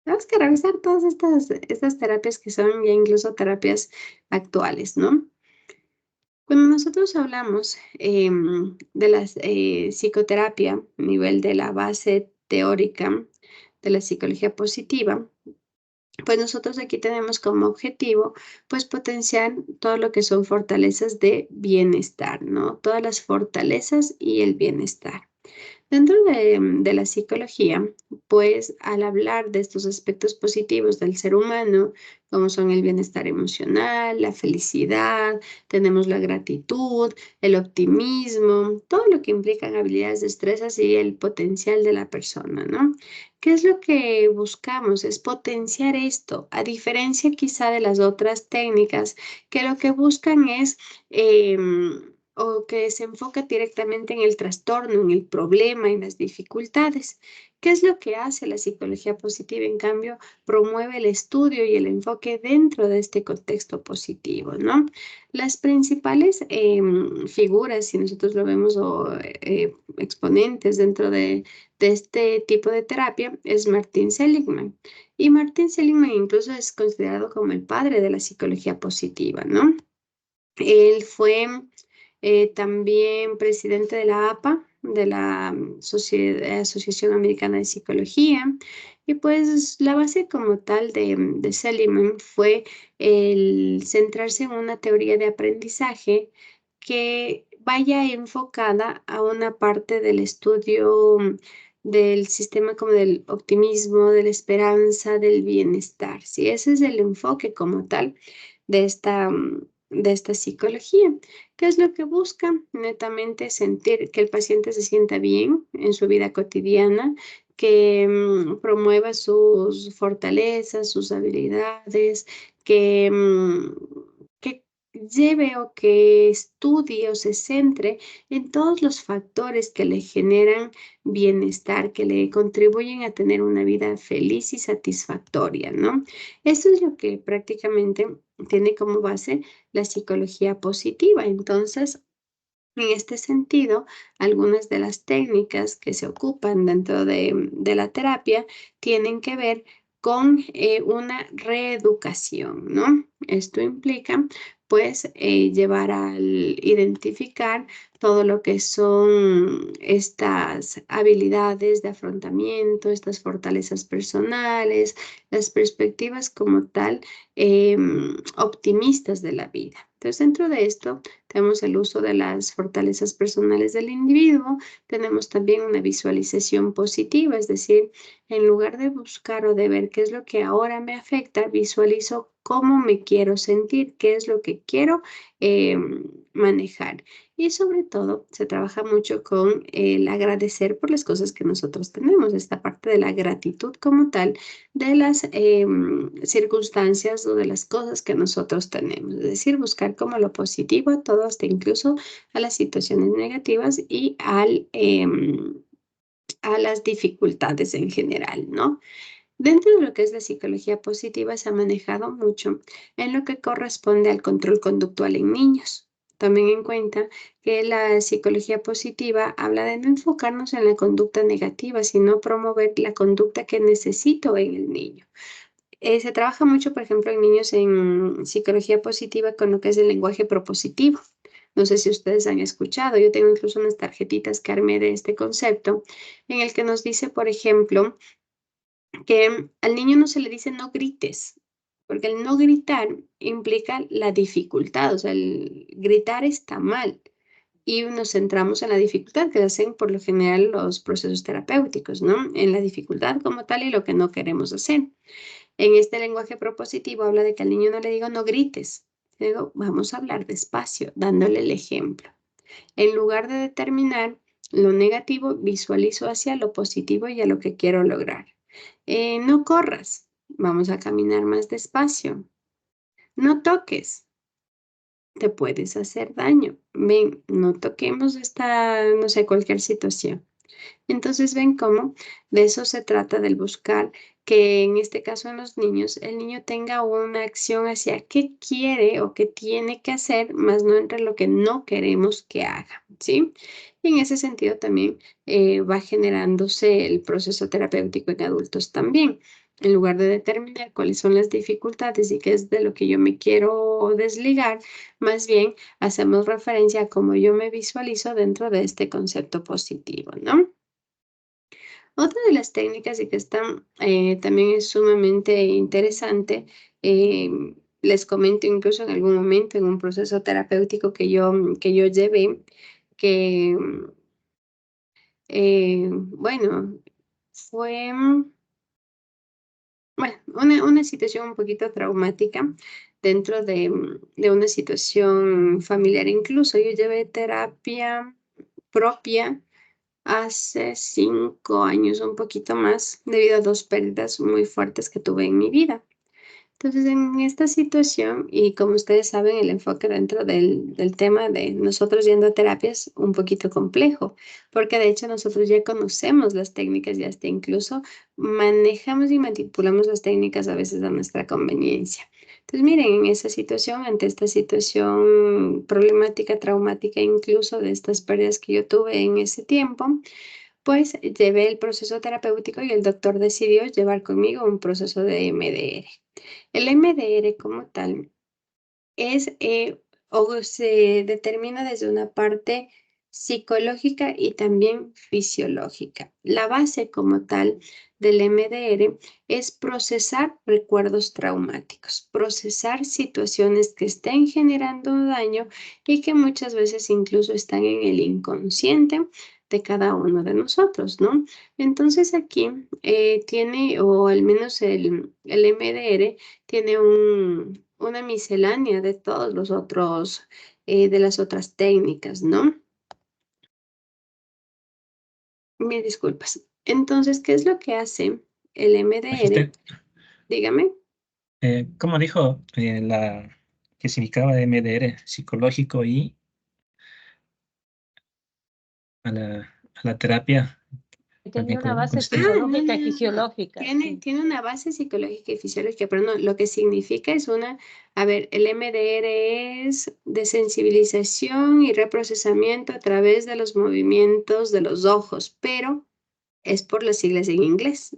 Tenemos que revisar todas estas terapias que son ya incluso terapias actuales, ¿no? Cuando nosotros hablamos de la psicoterapia a nivel de la base teórica de la psicología positiva, pues nosotros aquí tenemos como objetivo, pues potenciar todo lo que son fortalezas de bienestar, ¿no? Todas las fortalezas y el bienestar. Dentro de la psicología, pues al hablar de estos aspectos positivos del ser humano, como son el bienestar emocional, la felicidad, tenemos la gratitud, el optimismo, todo lo que implican habilidades, destrezas y el potencial de la persona, ¿no? ¿Qué es lo que buscamos? Es potenciar esto, a diferencia quizá de las otras técnicas que lo que buscan es o que se enfoca directamente en el trastorno, en el problema, en las dificultades. ¿Qué es lo que hace la psicología positiva? En cambio, promueve el estudio y el enfoque dentro de este contexto positivo, ¿no? Las principales figuras, si nosotros lo vemos, o exponentes dentro de este tipo de terapia, es Martin Seligman. Y Martin Seligman incluso es considerado como el padre de la psicología positiva, ¿no? Él fue también presidente de la APA, de la Asociación Americana de Psicología, y pues la base como tal de Seligman fue el centrarse en una teoría de aprendizaje que vaya enfocada a una parte del estudio del sistema como del optimismo, de la esperanza, del bienestar. Sí, ese es el enfoque como tal de esta psicología. ¿Qué es lo que busca? Netamente sentir que el paciente se sienta bien en su vida cotidiana, que promueva sus fortalezas, sus habilidades, que lleve o que estudie o se centre en todos los factores que le generan bienestar, que le contribuyen a tener una vida feliz y satisfactoria, ¿no? Eso es lo que prácticamente tiene como base la psicología positiva. Entonces, en este sentido, algunas de las técnicas que se ocupan dentro de la terapia tienen que ver con una reeducación, ¿no? Esto implica, pues, llevar al identificar todo lo que son estas habilidades de afrontamiento, estas fortalezas personales, las perspectivas como tal optimistas de la vida. Entonces, dentro de esto, tenemos el uso de las fortalezas personales del individuo, tenemos también una visualización positiva, es decir, en lugar de buscar o de ver qué es lo que ahora me afecta, visualizo cómo me quiero sentir, qué es lo que quiero manejar. Y sobre todo, se trabaja mucho con el agradecer por las cosas que nosotros tenemos, esta parte de la gratitud como tal de las circunstancias o de las cosas que nosotros tenemos. Es decir, buscar como lo positivo a todo, hasta incluso a las situaciones negativas y a las dificultades en general, ¿no? Dentro de lo que es la psicología positiva se ha manejado mucho en lo que corresponde al control conductual en niños. Tomen en cuenta que la psicología positiva habla de no enfocarnos en la conducta negativa, sino promover la conducta que necesito en el niño. Se trabaja mucho, por ejemplo, en niños en psicología positiva con lo que es el lenguaje propositivo. No sé si ustedes han escuchado, yo tengo incluso unas tarjetitas que armé de este concepto, en el que nos dice, por ejemplo, que al niño no se le dice no grites, Porque el no gritar implica la dificultad, o sea, el gritar está mal. Y nos centramos en la dificultad que hacen por lo general los procesos terapéuticos, ¿no? En la dificultad como tal y lo que no queremos hacer. En este lenguaje propositivo habla de que al niño no le digo no grites, le digo vamos a hablar despacio, dándole el ejemplo. En lugar de determinar lo negativo, visualizo hacia lo positivo y a lo que quiero lograr. No corras, vamos a caminar más despacio. No toques, te puedes hacer daño. Ven, no toquemos esta, no sé, cualquier situación. Entonces ven cómo de eso se trata, del buscar que en este caso en los niños, el niño tenga una acción hacia qué quiere o qué tiene que hacer, más no entre lo que no queremos que haga, ¿sí? Y en ese sentido también va generándose el proceso terapéutico en adultos también. En lugar de determinar cuáles son las dificultades y qué es de lo que yo me quiero desligar, más bien hacemos referencia a cómo yo me visualizo dentro de este concepto positivo, ¿no? Otra de las técnicas y que están también es sumamente interesante, les comento incluso en algún momento en un proceso terapéutico que yo llevé, que, bueno, fue, bueno, una situación un poquito traumática dentro de una situación familiar. Incluso yo llevé terapia propia hace 5 años, un poquito más, debido a 2 pérdidas muy fuertes que tuve en mi vida. Entonces, en esta situación, y como ustedes saben, el enfoque dentro del tema de nosotros yendo a terapia es un poquito complejo, porque de hecho nosotros ya conocemos las técnicas y hasta incluso manejamos y manipulamos las técnicas a veces a nuestra conveniencia. Entonces, miren, en esa situación, ante esta situación problemática, traumática, incluso de estas pérdidas que yo tuve en ese tiempo, pues llevé el proceso terapéutico y el doctor decidió llevar conmigo un proceso de MDR. El MDR como tal es o se determina desde una parte psicológica y también fisiológica. La base como tal del MDR es procesar recuerdos traumáticos, procesar situaciones que estén generando daño y que muchas veces incluso están en el inconsciente de cada uno de nosotros, ¿no? Entonces aquí tiene, o al menos el MDR, tiene una miscelánea de todos los otros, de las otras técnicas, ¿no? Mil disculpas. Entonces, ¿qué es lo que hace el MDR? Magíster, Dígame. ¿cómo dijo que significaba MDR? Psicológico y a la terapia. Tenía También una base consiste. psicológica y fisiológica. Tiene una base psicológica y fisiológica, pero no, lo que significa es a ver, el MDR es desensibilización y reprocesamiento a través de los movimientos de los ojos, pero es por las siglas en inglés.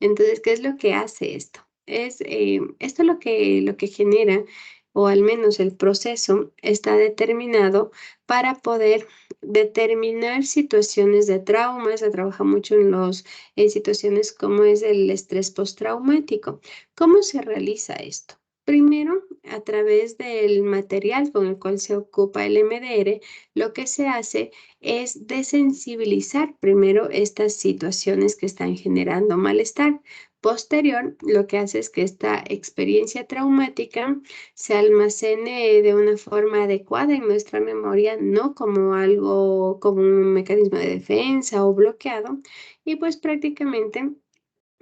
Entonces, ¿qué es lo que hace esto? Esto lo que genera, o al menos el proceso, está determinado para poder determinar situaciones de trauma. Se trabaja mucho en situaciones como es el estrés postraumático. ¿Cómo se realiza esto? Primero, a través del material con el cual se ocupa el MDR, lo que se hace es desensibilizar primero estas situaciones que están generando malestar. Posterior, lo que hace es que esta experiencia traumática se almacene de una forma adecuada en nuestra memoria, no como algo, como un mecanismo de defensa o bloqueado, y pues prácticamente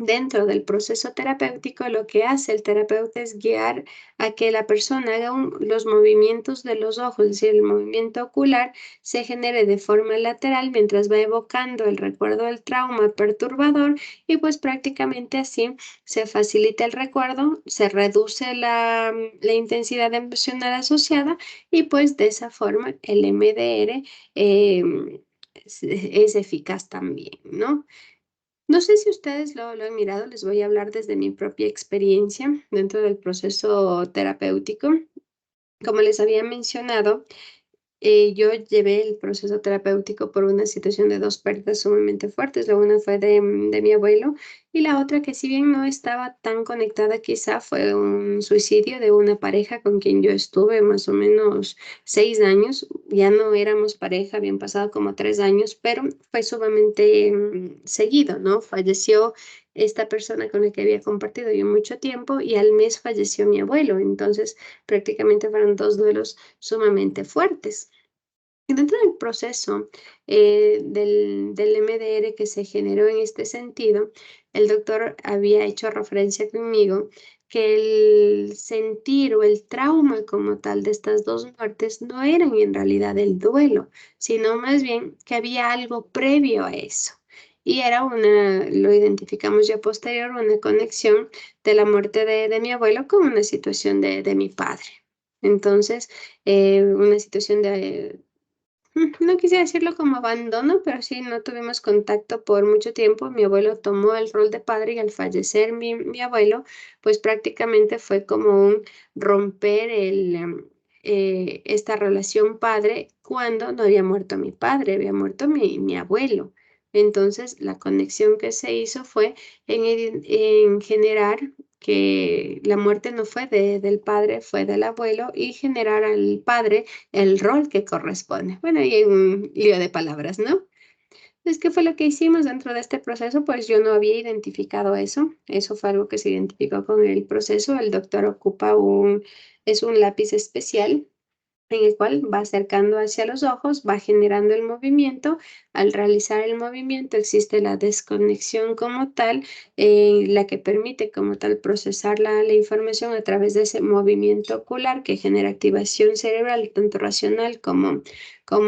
dentro del proceso terapéutico, lo que hace el terapeuta es guiar a que la persona haga los movimientos de los ojos, es decir, el movimiento ocular se genere de forma lateral mientras va evocando el recuerdo del trauma perturbador y pues prácticamente así se facilita el recuerdo, se reduce la intensidad emocional asociada y pues de esa forma el MDR es eficaz también, ¿no? No sé si ustedes lo han mirado, les voy a hablar desde mi propia experiencia dentro del proceso terapéutico. Como les había mencionado, yo llevé el proceso terapéutico por una situación de 2 pérdidas sumamente fuertes. La una fue de mi abuelo Y la otra que si bien no estaba tan conectada quizá fue un suicidio de una pareja con quien yo estuve más o menos 6 años. Ya no éramos pareja, habían pasado como 3 años, pero fue sumamente seguido, ¿no? Falleció esta persona con la que había compartido yo mucho tiempo y al mes falleció mi abuelo. Entonces prácticamente fueron 2 duelos sumamente fuertes. Y dentro del proceso del MDR que se generó en este sentido, el doctor había hecho referencia conmigo que el sentir o el trauma como tal de estas 2 muertes no eran en realidad el duelo, sino más bien que había algo previo a eso. Y era lo identificamos ya posterior, una conexión de la muerte de mi abuelo con una situación de mi padre. Entonces, una situación de no quisiera decirlo como abandono, pero sí no tuvimos contacto por mucho tiempo. Mi abuelo tomó el rol de padre y al fallecer mi abuelo, pues prácticamente fue como un romper esta relación padre cuando no había muerto mi padre, había muerto mi abuelo. Entonces, la conexión que se hizo fue en generar que la muerte no fue del padre, fue del abuelo y generar al padre el rol que corresponde. Bueno, y un lío de palabras, ¿no? Entonces, ¿qué fue lo que hicimos dentro de este proceso? Pues yo no había identificado eso. Eso fue algo que se identificó con el proceso. El doctor ocupa es un lápiz especial en el cual va acercando hacia los ojos, va generando el movimiento. Al realizar el movimiento existe la desconexión como tal, la que permite como tal procesar la información a través de ese movimiento ocular que genera activación cerebral, tanto racional como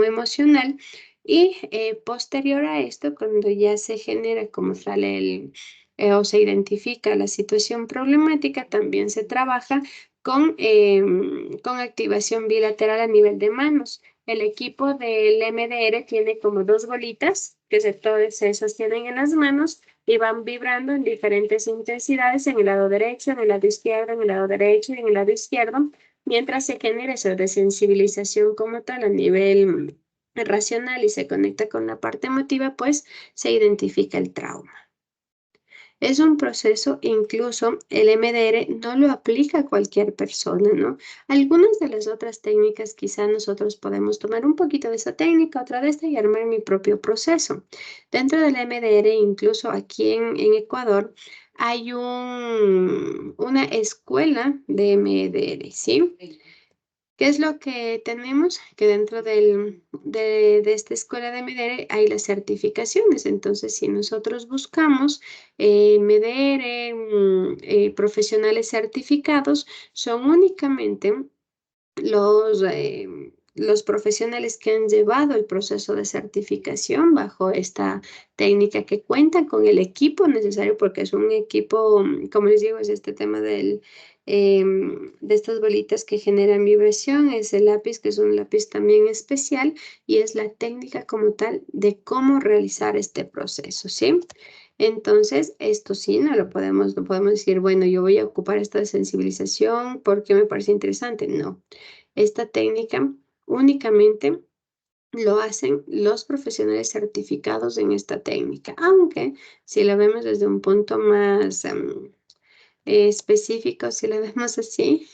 emocional. Y posterior a esto, cuando ya se genera como tal o se identifica la situación problemática, también se trabaja con activación bilateral a nivel de manos. El equipo del MDR tiene como 2 bolitas que se sostienen en las manos y van vibrando en diferentes intensidades en el lado derecho, en el lado izquierdo, en el lado derecho y en el lado izquierdo, mientras se genera esa desensibilización como tal a nivel racional y se conecta con la parte emotiva, pues se identifica el trauma. Es un proceso, incluso el MDR no lo aplica a cualquier persona, ¿no? Algunas de las otras técnicas quizá nosotros podemos tomar un poquito de esa técnica, otra de esta y armar mi propio proceso. Dentro del MDR, incluso aquí en Ecuador, hay una escuela de MDR, ¿sí? ¿Qué es lo que tenemos? Que dentro de esta escuela de MDR hay las certificaciones. Entonces, si nosotros buscamos MDR, profesionales certificados, son únicamente los profesionales que han llevado el proceso de certificación bajo esta técnica, que cuentan con el equipo necesario, porque es un equipo, como les digo, es este tema de estas bolitas que generan vibración, es el lápiz, que es un lápiz también especial, y es la técnica como tal de cómo realizar este proceso, ¿sí? Entonces, esto sí, no podemos decir, bueno, yo voy a ocupar esta sensibilización porque me parece interesante. No, esta técnica únicamente lo hacen los profesionales certificados en esta técnica, aunque si la vemos desde un punto más específico, si la vemos así,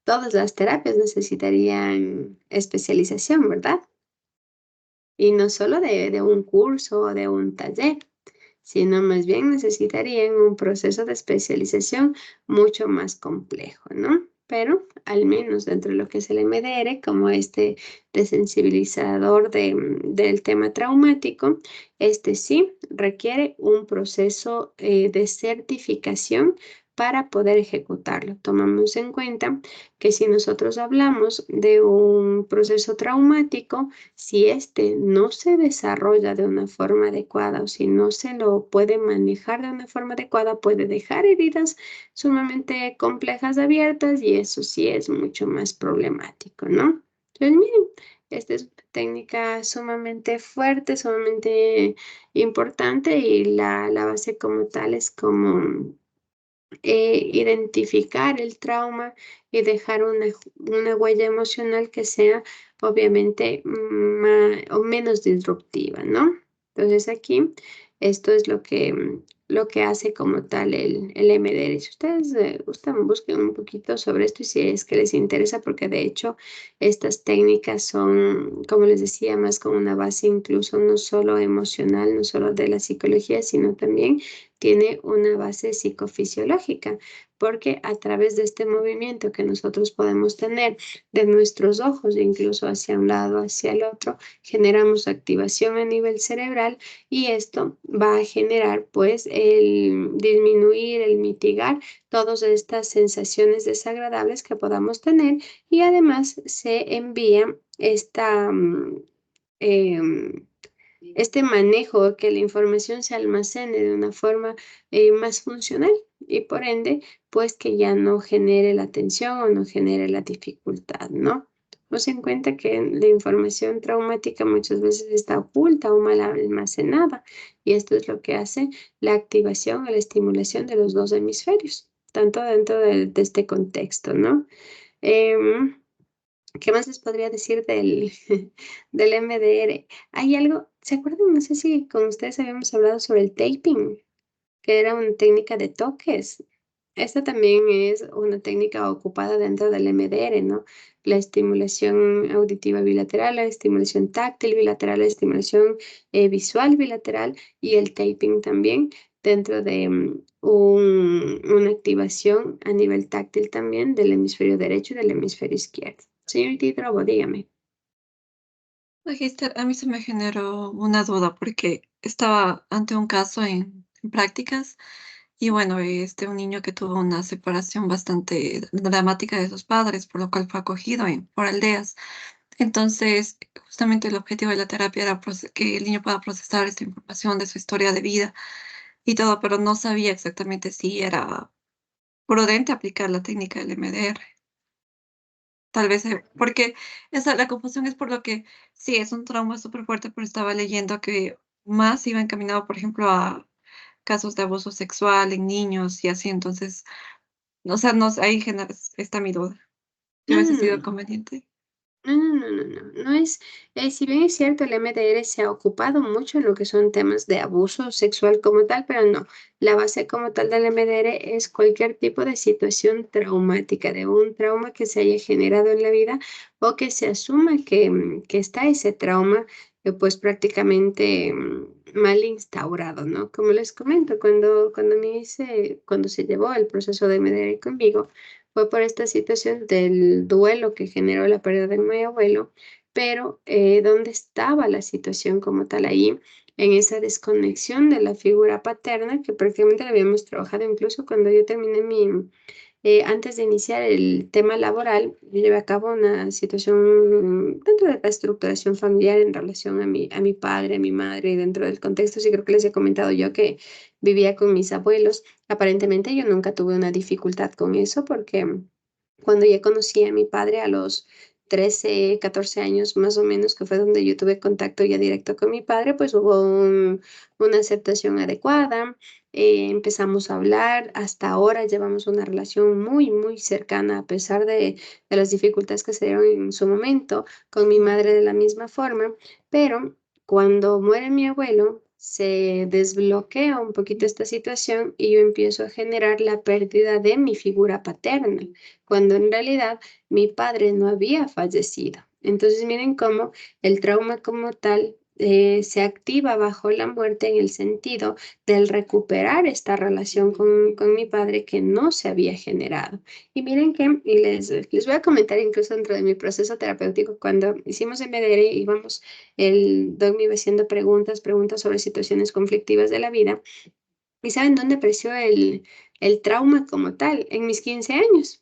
todas las terapias necesitarían especialización, ¿verdad? Y no solo de un curso o de un taller, sino más bien necesitarían un proceso de especialización mucho más complejo, ¿no? Pero al menos dentro de lo que es el MDR, como este desensibilizador del tema traumático, este sí requiere un proceso de certificación para poder ejecutarlo. Tomamos en cuenta que si nosotros hablamos de un proceso traumático, si este no se desarrolla de una forma adecuada o si no se lo puede manejar de una forma adecuada, puede dejar heridas sumamente complejas abiertas y eso sí es mucho más problemático, ¿no? Entonces, miren, esta es una técnica sumamente fuerte, sumamente importante y la base como tal es como identificar el trauma y dejar una huella emocional que sea obviamente o menos disruptiva, ¿no? Entonces aquí esto es lo que lo que hace como tal el MDR. Si ustedes gustan, busquen un poquito sobre esto y si es que les interesa, porque de hecho estas técnicas son, como les decía, más con una base incluso no solo emocional, no solo de la psicología, sino también tiene una base psicofisiológica, porque a través de este movimiento que nosotros podemos tener de nuestros ojos, incluso hacia un lado, hacia el otro, generamos activación a nivel cerebral y esto va a generar pues el disminuir, el mitigar todas estas sensaciones desagradables que podamos tener y además se envía este manejo, que la información se almacene de una forma más funcional y por ende, pues que ya no genere la tensión o no genere la dificultad, ¿no? Nos en cuenta que la información traumática muchas veces está oculta o mal almacenada y esto es lo que hace la activación o la estimulación de los dos hemisferios, tanto dentro de este contexto, ¿no? Em, ¿Qué más les podría decir del MDR? Hay algo, ¿se acuerdan? No sé si con ustedes habíamos hablado sobre el taping, que era una técnica de toques. Esta también es una técnica ocupada dentro del MDR, ¿no? La estimulación auditiva bilateral, la estimulación táctil bilateral, la estimulación visual bilateral y el taping también dentro de una activación a nivel táctil también del hemisferio derecho y del hemisferio izquierdo. Señorita Hidrobo, dígame. Magister, a mí se me generó una duda porque estaba ante un caso en prácticas y bueno, un niño que tuvo una separación bastante dramática de sus padres, por lo cual fue acogido por aldeas. Entonces, justamente el objetivo de la terapia era que el niño pueda procesar esta información de su historia de vida y todo, pero no sabía exactamente si era prudente aplicar la técnica del MDR. Tal vez, porque la confusión es por lo que sí, es un trauma súper fuerte, pero estaba leyendo que más iba encaminado, por ejemplo, a casos de abuso sexual en niños y así, entonces, o sea, no, ahí está mi duda. ¿Qué No, hubiese no, sido no. conveniente? No es, si bien es cierto, el MDR se ha ocupado mucho en lo que son temas de abuso sexual como tal, pero no, la base como tal del MDR es cualquier tipo de situación traumática, de un trauma que se haya generado en la vida o que se asuma que está ese trauma, pues prácticamente mal instaurado, ¿no? Como les comento, cuando se llevó el proceso de MDR conmigo, fue por esta situación del duelo que generó la pérdida de mi abuelo, pero ¿dónde estaba la situación como tal ahí? En esa desconexión de la figura paterna que prácticamente la habíamos trabajado incluso cuando yo terminé antes de iniciar el tema laboral, yo llevé a cabo una situación dentro de la estructuración familiar en relación a mi padre, a mi madre, y dentro del contexto, sí creo que les he comentado yo que vivía con mis abuelos. Aparentemente yo nunca tuve una dificultad con eso porque cuando ya conocí a mi padre a los 13, 14 años más o menos, que fue donde yo tuve contacto ya directo con mi padre, pues hubo una aceptación adecuada, empezamos a hablar, hasta ahora llevamos una relación muy, muy cercana a pesar de las dificultades que se dieron en su momento, con mi madre de la misma forma, pero cuando muere mi abuelo, se desbloquea un poquito esta situación y yo empiezo a generar la pérdida de mi figura paterna cuando en realidad mi padre no había fallecido. Entonces miren cómo el trauma como tal se activa bajo la muerte en el sentido del recuperar esta relación con mi padre que no se había generado. Y miren que, y les voy a comentar incluso dentro de mi proceso terapéutico, cuando hicimos MDR íbamos, el doc me iba haciendo preguntas sobre situaciones conflictivas de la vida. ¿Y saben dónde apareció el trauma como tal? En mis 15 años.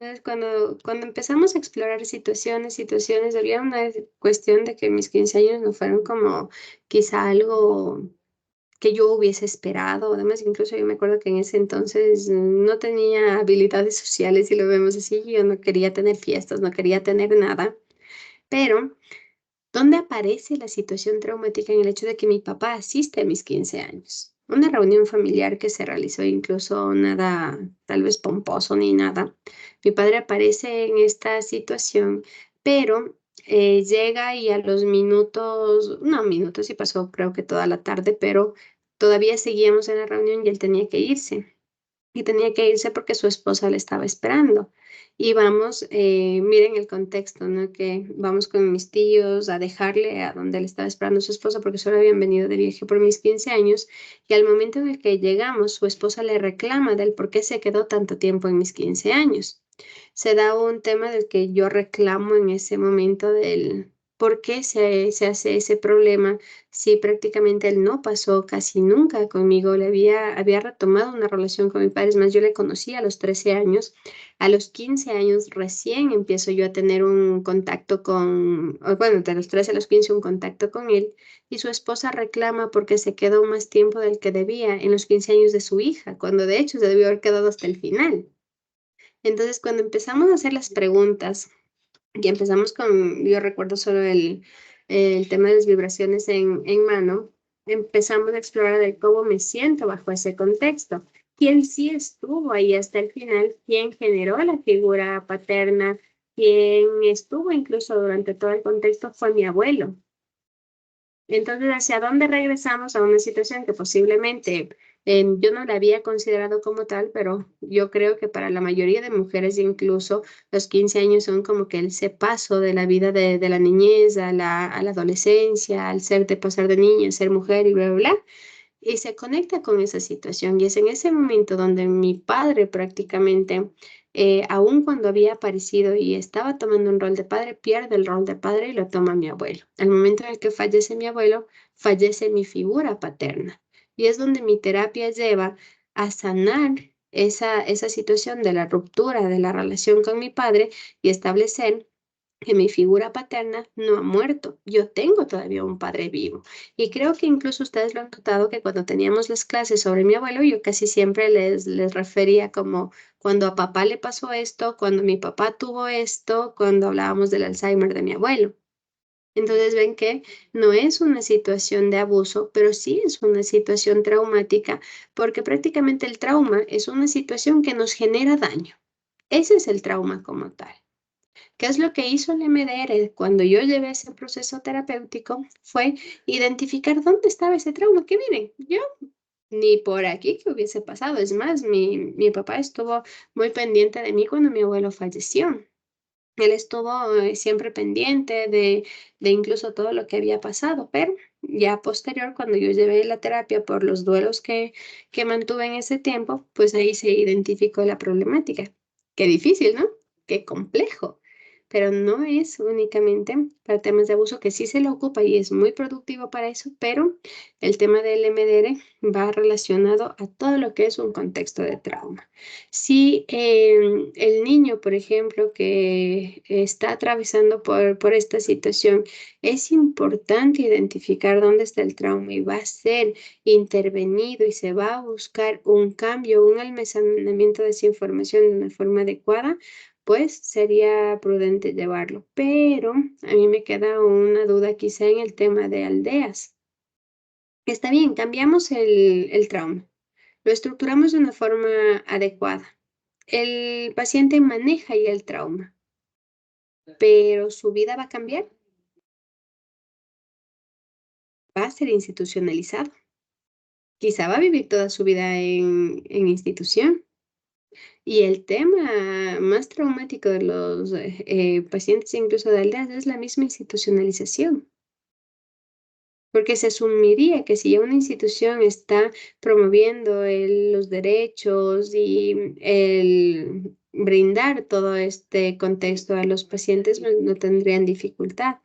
Entonces, cuando empezamos a explorar situaciones, había una cuestión de que mis 15 años no fueron como quizá algo que yo hubiese esperado. Además, incluso yo me acuerdo que en ese entonces no tenía habilidades sociales, si lo vemos así, yo no quería tener fiestas, no quería tener nada. Pero, ¿dónde aparece la situación traumática en el hecho de que mi papá asiste a mis 15 años? Una reunión familiar que se realizó incluso nada, tal vez pomposo ni nada. Mi padre aparece en esta situación, pero llega y a los minutos, no minutos, sí pasó creo que toda la tarde, pero todavía seguíamos en la reunión y él tenía que irse. Y tenía que irse porque su esposa le estaba esperando. Y vamos, miren el contexto, ¿no? Que vamos con mis tíos a dejarle a donde le estaba esperando su esposa porque solo habían venido de viaje por mis 15 años. Y al momento en el que llegamos, su esposa le reclama del por qué se quedó tanto tiempo en mis 15 años. Se da un tema del que yo reclamo en ese momento del por qué se hace ese problema si prácticamente él no pasó casi nunca conmigo. Había retomado una relación con mi padre. Es más, yo le conocí a los 13 años. A los 15 años recién empiezo yo a tener un contacto bueno, de los 13 a los 15 un contacto con él. Y su esposa reclama porque se quedó más tiempo del que debía en los 15 años de su hija, cuando de hecho se debió haber quedado hasta el final. Entonces, cuando empezamos a hacer las preguntas, y empezamos yo recuerdo solo el tema de las vibraciones en mano, empezamos a explorar de cómo me siento bajo ese contexto. ¿Quién sí estuvo ahí hasta el final? ¿Quién generó la figura paterna? ¿Quién estuvo incluso durante todo el contexto? Fue mi abuelo. Entonces, ¿hacia dónde regresamos? A una situación que posiblemente yo no la había considerado como tal, pero yo creo que para la mayoría de mujeres incluso los 15 años son como que ese paso de la vida de la niñez a la adolescencia, al ser de pasar de niña a ser mujer y bla, bla, bla. Y se conecta con esa situación. Y es en ese momento donde mi padre prácticamente, aun cuando había aparecido y estaba tomando un rol de padre, pierde el rol de padre y lo toma mi abuelo. Al momento en el que fallece mi abuelo, fallece mi figura paterna. Y es donde mi terapia lleva a sanar esa situación de la ruptura de la relación con mi padre y establecer que mi figura paterna no ha muerto. Yo tengo todavía un padre vivo. Y creo que incluso ustedes lo han notado que cuando teníamos las clases sobre mi abuelo, yo casi siempre les refería como cuando a papá le pasó esto, cuando mi papá tuvo esto, cuando hablábamos del Alzheimer de mi abuelo. Entonces ven que no es una situación de abuso, pero sí es una situación traumática, porque prácticamente el trauma es una situación que nos genera daño. Ese es el trauma como tal. ¿Qué es lo que hizo el MDR cuando yo llevé ese proceso terapéutico? Fue identificar dónde estaba ese trauma. Que miren, yo ni por aquí que hubiese pasado. Es más, mi papá estuvo muy pendiente de mí cuando mi abuelo falleció. Él estuvo siempre pendiente de incluso todo lo que había pasado, pero ya posterior, cuando yo llevé la terapia por los duelos que mantuve en ese tiempo, pues ahí se identificó la problemática. Qué difícil, ¿no? Qué complejo. Pero no es únicamente para temas de abuso, que sí se le ocupa y es muy productivo para eso, pero el tema del MDR va relacionado a todo lo que es un contexto de trauma. Si el niño, por ejemplo, que está atravesando por esta situación, es importante identificar dónde está el trauma y va a ser intervenido y se va a buscar un cambio, un almacenamiento de esa información de una forma adecuada, pues sería prudente llevarlo. Pero a mí me queda una duda quizá en el tema de aldeas. Está bien, cambiamos el trauma, lo estructuramos de una forma adecuada. El paciente maneja ya el trauma, pero su vida va a cambiar, va a ser institucionalizado. Quizá va a vivir toda su vida en institución. Y el tema más traumático de los pacientes, incluso de aldeas, es la misma institucionalización. Porque se asumiría que si ya una institución está promoviendo los derechos y el brindar todo este contexto a los pacientes, no tendrían dificultad.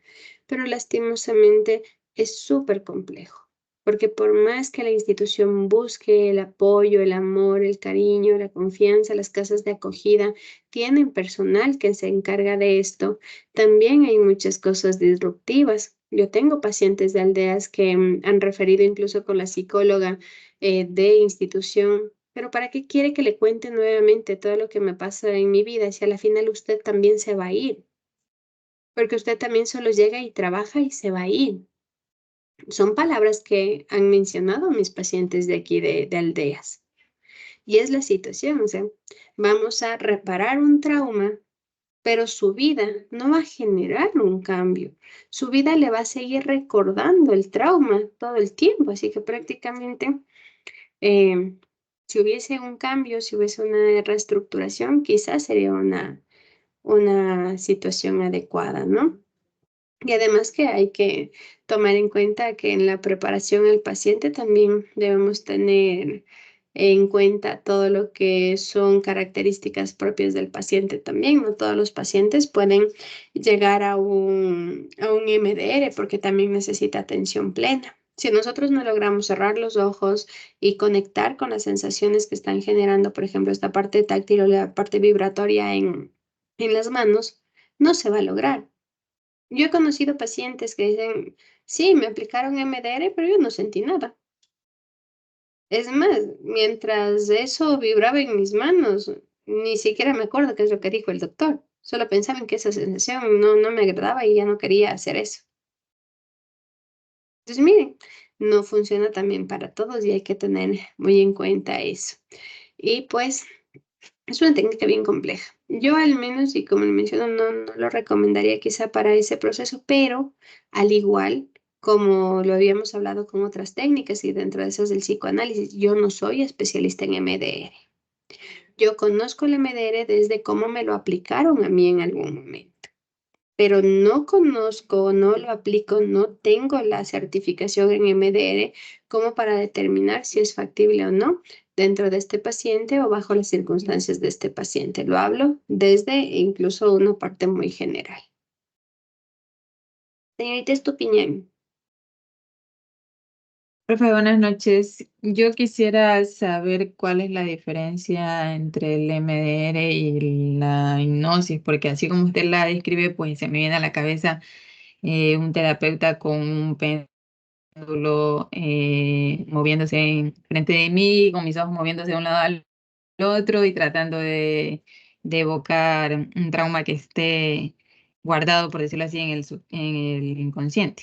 Pero lastimosamente es súper complejo, porque por más que la institución busque el apoyo, el amor, el cariño, la confianza, las casas de acogida tienen personal que se encarga de esto, también hay muchas cosas disruptivas. Yo tengo pacientes de aldeas que han referido incluso con la psicóloga de institución, pero ¿para qué quiere que le cuente nuevamente todo lo que me pasa en mi vida si a la final usted también se va a ir? Porque usted también solo llega y trabaja y se va a ir. Son palabras que han mencionado mis pacientes de aquí de aldeas. Y es la situación, o sea, vamos a reparar un trauma pero su vida no va a generar un cambio. Su vida le va a seguir recordando el trauma todo el tiempo, así que prácticamente si hubiese un cambio, si hubiese una reestructuración, quizás sería una situación adecuada, ¿no? Y además que hay que tomar en cuenta que en la preparación al paciente también debemos tener en cuenta todo lo que son características propias del paciente también. No todos los pacientes pueden llegar a un MDR porque también necesita atención plena. Si nosotros no logramos cerrar los ojos y conectar con las sensaciones que están generando, por ejemplo, esta parte táctil o la parte vibratoria en las manos, no se va a lograr. Yo he conocido pacientes que dicen, sí, me aplicaron MDR, pero yo no sentí nada. Es más, mientras eso vibraba en mis manos, ni siquiera me acuerdo qué es lo que dijo el doctor. Solo pensaba en que esa sensación no me agradaba y ya no quería hacer eso. Entonces, miren, no funciona también para todos y hay que tener muy en cuenta eso. Y pues, es una técnica bien compleja. Yo al menos, y como le menciono, no lo recomendaría quizá para ese proceso, pero al igual como lo habíamos hablado con otras técnicas y dentro de esas del psicoanálisis, yo no soy especialista en MDR. Yo conozco el MDR desde cómo me lo aplicaron a mí en algún momento, pero no conozco, no lo aplico, no tengo la certificación en MDR como para determinar si es factible o no dentro de este paciente o bajo las circunstancias de este paciente. Lo hablo desde incluso una parte muy general. Señorita, ¿es tu opinión? Profe, buenas noches. Yo quisiera saber cuál es la diferencia entre el MDR y la hipnosis, porque así como usted la describe, pues se me viene a la cabeza un terapeuta con un péndulo moviéndose frente de mí, con mis ojos moviéndose de un lado al otro y tratando de evocar un trauma que esté guardado, por decirlo así, en el inconsciente.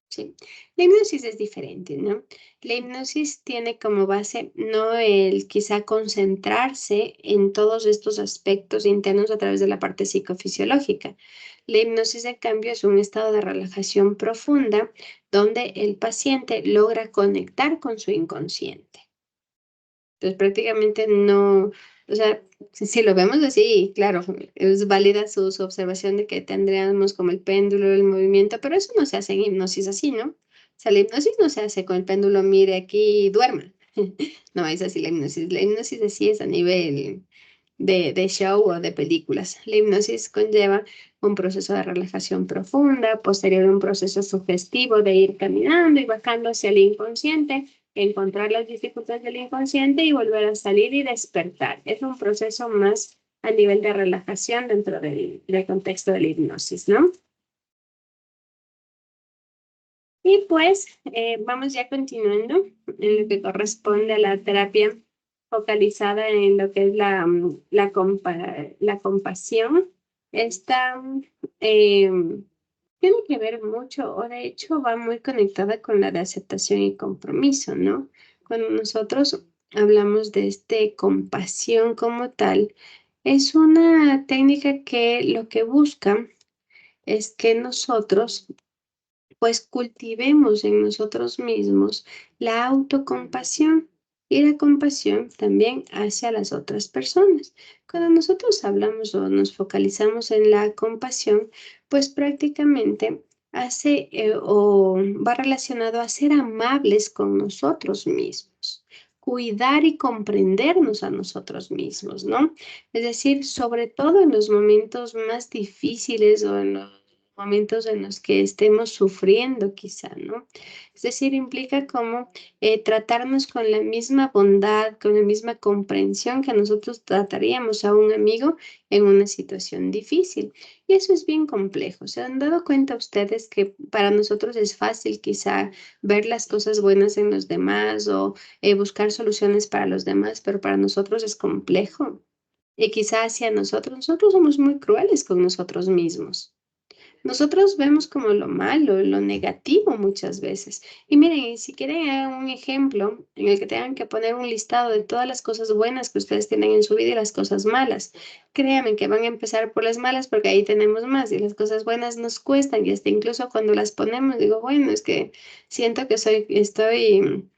Sí, la hipnosis es diferente, ¿no? La hipnosis tiene como base no el quizá concentrarse en todos estos aspectos internos a través de la parte psicofisiológica. La hipnosis, en cambio, es un estado de relajación profunda donde el paciente logra conectar con su inconsciente. Entonces, prácticamente no, o sea, si lo vemos así, claro, es válida su observación de que tendríamos como el péndulo, el movimiento, pero eso no se hace en hipnosis así, ¿no? O sea, la hipnosis no se hace con el péndulo, mire aquí, duerma. No es así la hipnosis. La hipnosis así es a nivel de show o de películas. La hipnosis conlleva un proceso de relajación profunda, posterior a un proceso sugestivo de ir caminando y bajando hacia el inconsciente, encontrar las dificultades del inconsciente y volver a salir y despertar. Es un proceso más a nivel de relajación dentro del contexto de la hipnosis, ¿no? Y pues vamos ya continuando en lo que corresponde a la terapia focalizada en lo que es la compasión. Esta tiene que ver mucho, o de hecho va muy conectada con la de aceptación y compromiso, ¿no? Cuando nosotros hablamos de compasión como tal, es una técnica que lo que busca es que nosotros pues cultivemos en nosotros mismos la autocompasión y la compasión también hacia las otras personas. Cuando nosotros hablamos o nos focalizamos en la compasión, pues prácticamente hace o va relacionado a ser amables con nosotros mismos, cuidar y comprendernos a nosotros mismos, ¿no? Es decir, sobre todo en los momentos más difíciles o en los momentos en los que estemos sufriendo quizá, ¿no? Es decir, implica como tratarnos con la misma bondad, con la misma comprensión que nosotros trataríamos a un amigo en una situación difícil. Y eso es bien complejo. ¿Se han dado cuenta ustedes que para nosotros es fácil quizá ver las cosas buenas en los demás o buscar soluciones para los demás, pero para nosotros es complejo? Y quizá hacia nosotros somos muy crueles con nosotros mismos. nosotros vemos como lo malo, lo negativo muchas veces. Y miren, si quieren hagan un ejemplo en el que tengan que poner un listado de todas las cosas buenas que ustedes tienen en su vida y las cosas malas. Créanme que van a empezar por las malas porque ahí tenemos más y las cosas buenas nos cuestan y hasta incluso cuando las ponemos digo, bueno, es que siento que estoy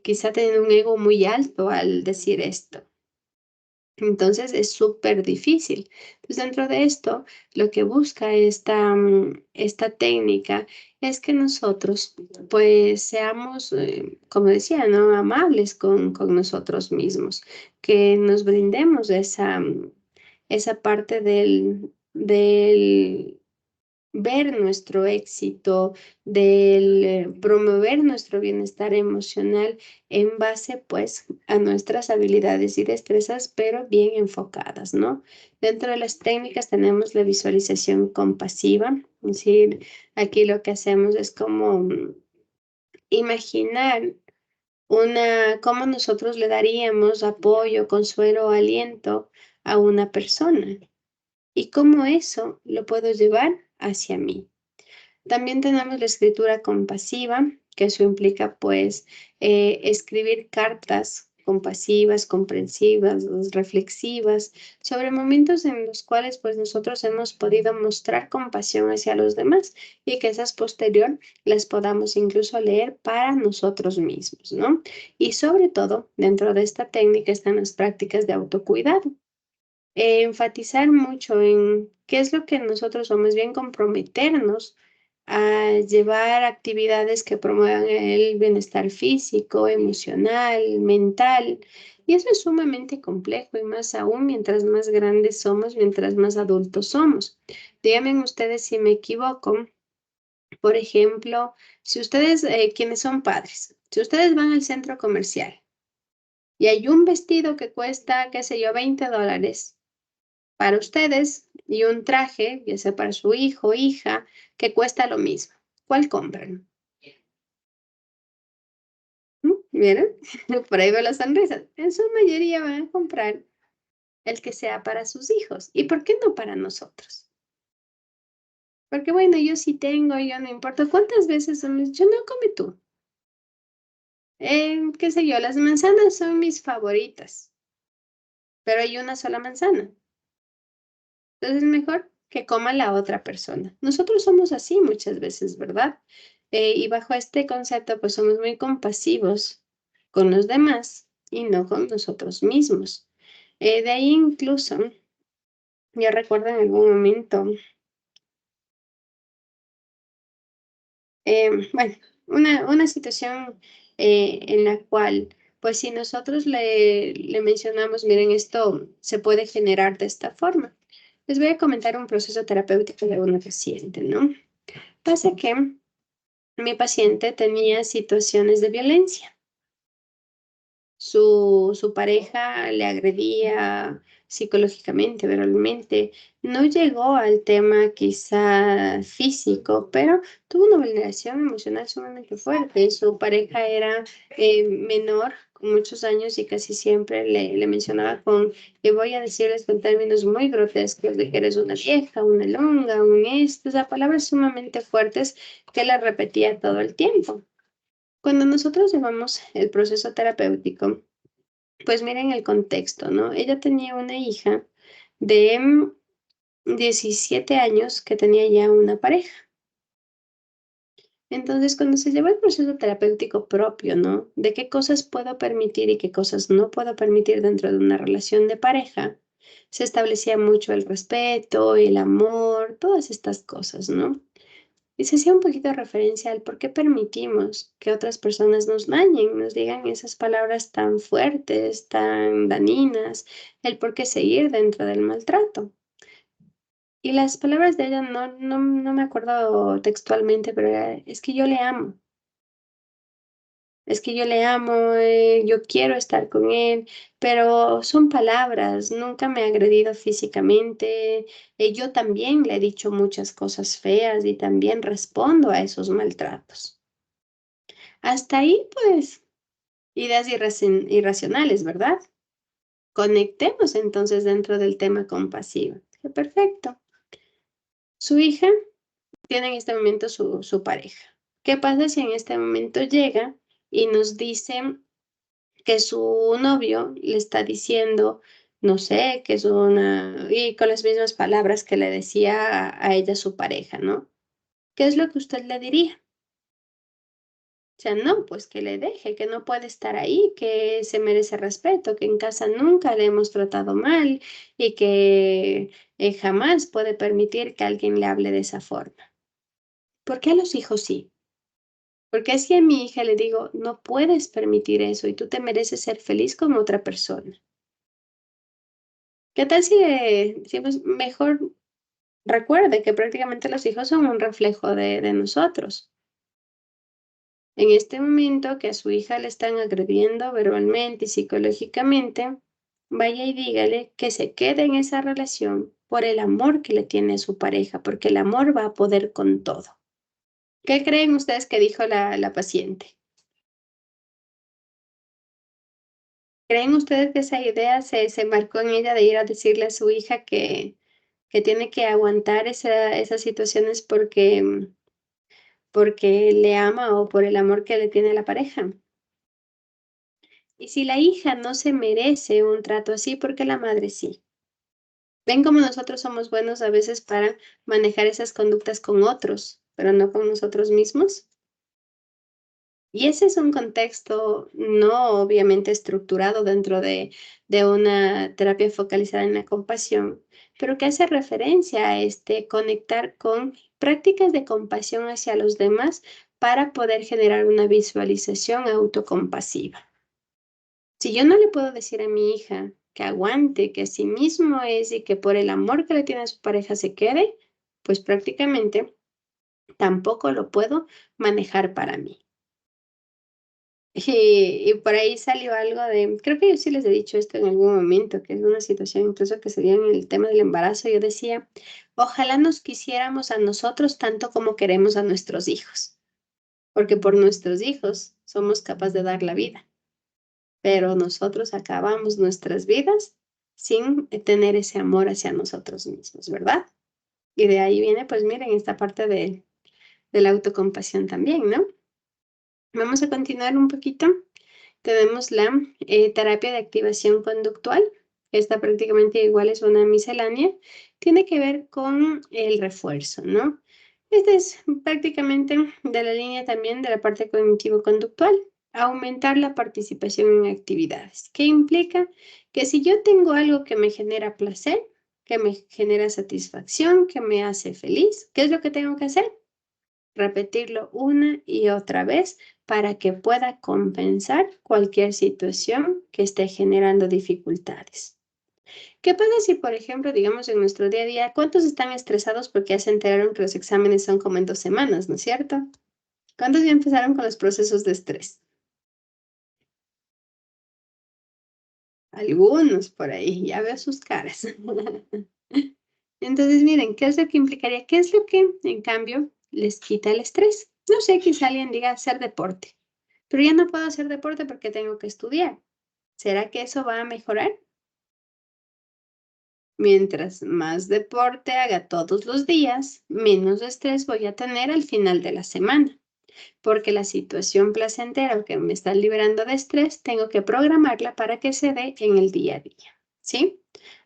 quizá teniendo un ego muy alto al decir esto. Entonces es súper difícil. Entonces dentro de esto, lo que busca esta técnica es que nosotros pues seamos, como decía, ¿no? Amables con nosotros mismos, que nos brindemos esa parte del ver nuestro éxito, del promover nuestro bienestar emocional en base pues a nuestras habilidades y destrezas, pero bien enfocadas, ¿no? Dentro de las técnicas tenemos la visualización compasiva, es decir, aquí lo que hacemos es como imaginar cómo nosotros le daríamos apoyo, consuelo o aliento a una persona y cómo eso lo puedo llevar hacia mí. También tenemos la escritura compasiva, que eso implica pues escribir cartas compasivas, comprensivas, reflexivas, sobre momentos en los cuales pues nosotros hemos podido mostrar compasión hacia los demás y que esas posterior las podamos incluso leer para nosotros mismos, ¿no? Y sobre todo, dentro de esta técnica están las prácticas de autocuidado. Enfatizar mucho en qué es lo que nosotros, o más bien comprometernos a llevar actividades que promuevan el bienestar físico, emocional, mental. Y eso es sumamente complejo y más aún mientras más grandes somos, mientras más adultos somos. Díganme ustedes si me equivoco. Por ejemplo, si ustedes, quienes son padres, si ustedes van al centro comercial y hay un vestido que cuesta, qué sé yo, $20 para ustedes y un traje, ya sea para su hijo o hija, que cuesta lo mismo. ¿Cuál compran? ¿Vieron? Por ahí veo las sonrisas. En su mayoría van a comprar el que sea para sus hijos. ¿Y por qué no para nosotros? Porque bueno, yo sí tengo, yo no importa. ¿Cuántas veces son yo no come tú? Qué sé yo, las manzanas son mis favoritas, pero hay una sola manzana. Entonces es mejor que coma la otra persona. Nosotros somos así muchas veces, ¿verdad? Y bajo este concepto, pues somos muy compasivos con los demás y no con nosotros mismos. De ahí incluso, yo recuerdo en algún momento, bueno, una situación en la cual, pues si nosotros le mencionamos, miren, esto se puede generar de esta forma. Les voy a comentar un proceso terapéutico de una paciente, ¿no? Pasa que mi paciente tenía situaciones de violencia. Su pareja le agredía psicológicamente, verbalmente. No llegó al tema quizá físico, pero tuvo una vulneración emocional sumamente fuerte. Su pareja era menor, con muchos años, y casi siempre le mencionaba le voy a decirles con términos muy grotescos, de que eres una vieja, una longa, un esto, o sea, palabras sumamente fuertes que la repetía todo el tiempo. Cuando nosotros llevamos el proceso terapéutico, pues miren el contexto, ¿no? Ella tenía una hija de 17 años que tenía ya una pareja. Entonces, cuando se lleva el proceso terapéutico propio, ¿no? De qué cosas puedo permitir y qué cosas no puedo permitir dentro de una relación de pareja, se establecía mucho el respeto, el amor, todas estas cosas, ¿no? Y se hacía un poquito de referencia al por qué permitimos que otras personas nos dañen, nos digan esas palabras tan fuertes, tan dañinas, el por qué seguir dentro del maltrato. Y las palabras de ella no me acuerdo textualmente, pero es que yo le amo. Es que yo le amo, yo quiero estar con él, pero son palabras, nunca me ha agredido físicamente. Yo también le he dicho muchas cosas feas y también respondo a esos maltratos. Hasta ahí, pues, ideas irracionales, ¿verdad? Conectemos entonces dentro del tema compasivo. Perfecto. Su hija tiene en este momento su pareja. ¿Qué pasa si en este momento llega y nos dice que su novio le está diciendo, no sé, que es y con las mismas palabras que le decía a ella su pareja, ¿no? ¿Qué es lo que usted le diría? O sea, no, pues que le deje, que no puede estar ahí, que se merece respeto, que en casa nunca le hemos tratado mal y que jamás puede permitir que alguien le hable de esa forma. ¿Por qué a los hijos sí? Porque si a mi hija le digo, no puedes permitir eso y tú te mereces ser feliz con otra persona. ¿Qué tal si pues mejor recuerde que prácticamente los hijos son un reflejo de nosotros? En este momento que a su hija le están agrediendo verbalmente y psicológicamente, vaya y dígale que se quede en esa relación por el amor que le tiene a su pareja, porque el amor va a poder con todo. ¿Qué creen ustedes que dijo la paciente? ¿Creen ustedes que esa idea se marcó en ella de ir a decirle a su hija que tiene que aguantar esas situaciones porque le ama o por el amor que le tiene a la pareja? Y si la hija no se merece un trato así, porque la madre sí. Ven cómo nosotros somos buenos a veces para manejar esas conductas con otros, pero no con nosotros mismos. Y ese es un contexto no obviamente estructurado dentro de una terapia focalizada en la compasión, pero que hace referencia a conectar con prácticas de compasión hacia los demás para poder generar una visualización autocompasiva. Si yo no le puedo decir a mi hija que aguante, que a sí mismo es y que por el amor que le tiene a su pareja se quede, pues prácticamente tampoco lo puedo manejar para mí. Y por ahí salió algo creo que yo sí les he dicho esto en algún momento, que es una situación incluso que se dio en el tema del embarazo. Yo decía, ojalá nos quisiéramos a nosotros tanto como queremos a nuestros hijos, porque por nuestros hijos somos capaces de dar la vida, pero nosotros acabamos nuestras vidas sin tener ese amor hacia nosotros mismos, ¿verdad? Y de ahí viene, pues miren, esta parte de la autocompasión también, ¿no? Vamos a continuar un poquito. Tenemos la terapia de activación conductual. Esta prácticamente igual es una miscelánea. Tiene que ver con el refuerzo, ¿no? Esta es prácticamente de la línea también de la parte cognitivo-conductual. Aumentar la participación en actividades. ¿Qué implica? Que si yo tengo algo que me genera placer, que me genera satisfacción, que me hace feliz, ¿qué es lo que tengo que hacer? Repetirlo una y otra vez para que pueda compensar cualquier situación que esté generando dificultades. ¿Qué pasa si, por ejemplo, digamos en nuestro día a día, cuántos están estresados porque ya se enteraron que los exámenes son como en 2 semanas, ¿no es cierto? ¿Cuántos ya empezaron con los procesos de estrés? Algunos por ahí, ya veo sus caras. Entonces, miren, ¿qué es lo que implicaría? ¿Qué es lo que, en cambio, les quita el estrés? No sé, quizá alguien diga hacer deporte, pero ya no puedo hacer deporte porque tengo que estudiar. ¿Será que eso va a mejorar? Mientras más deporte haga todos los días, menos estrés voy a tener al final de la semana, porque la situación placentera que me está liberando de estrés, tengo que programarla para que se dé en el día a día, ¿sí?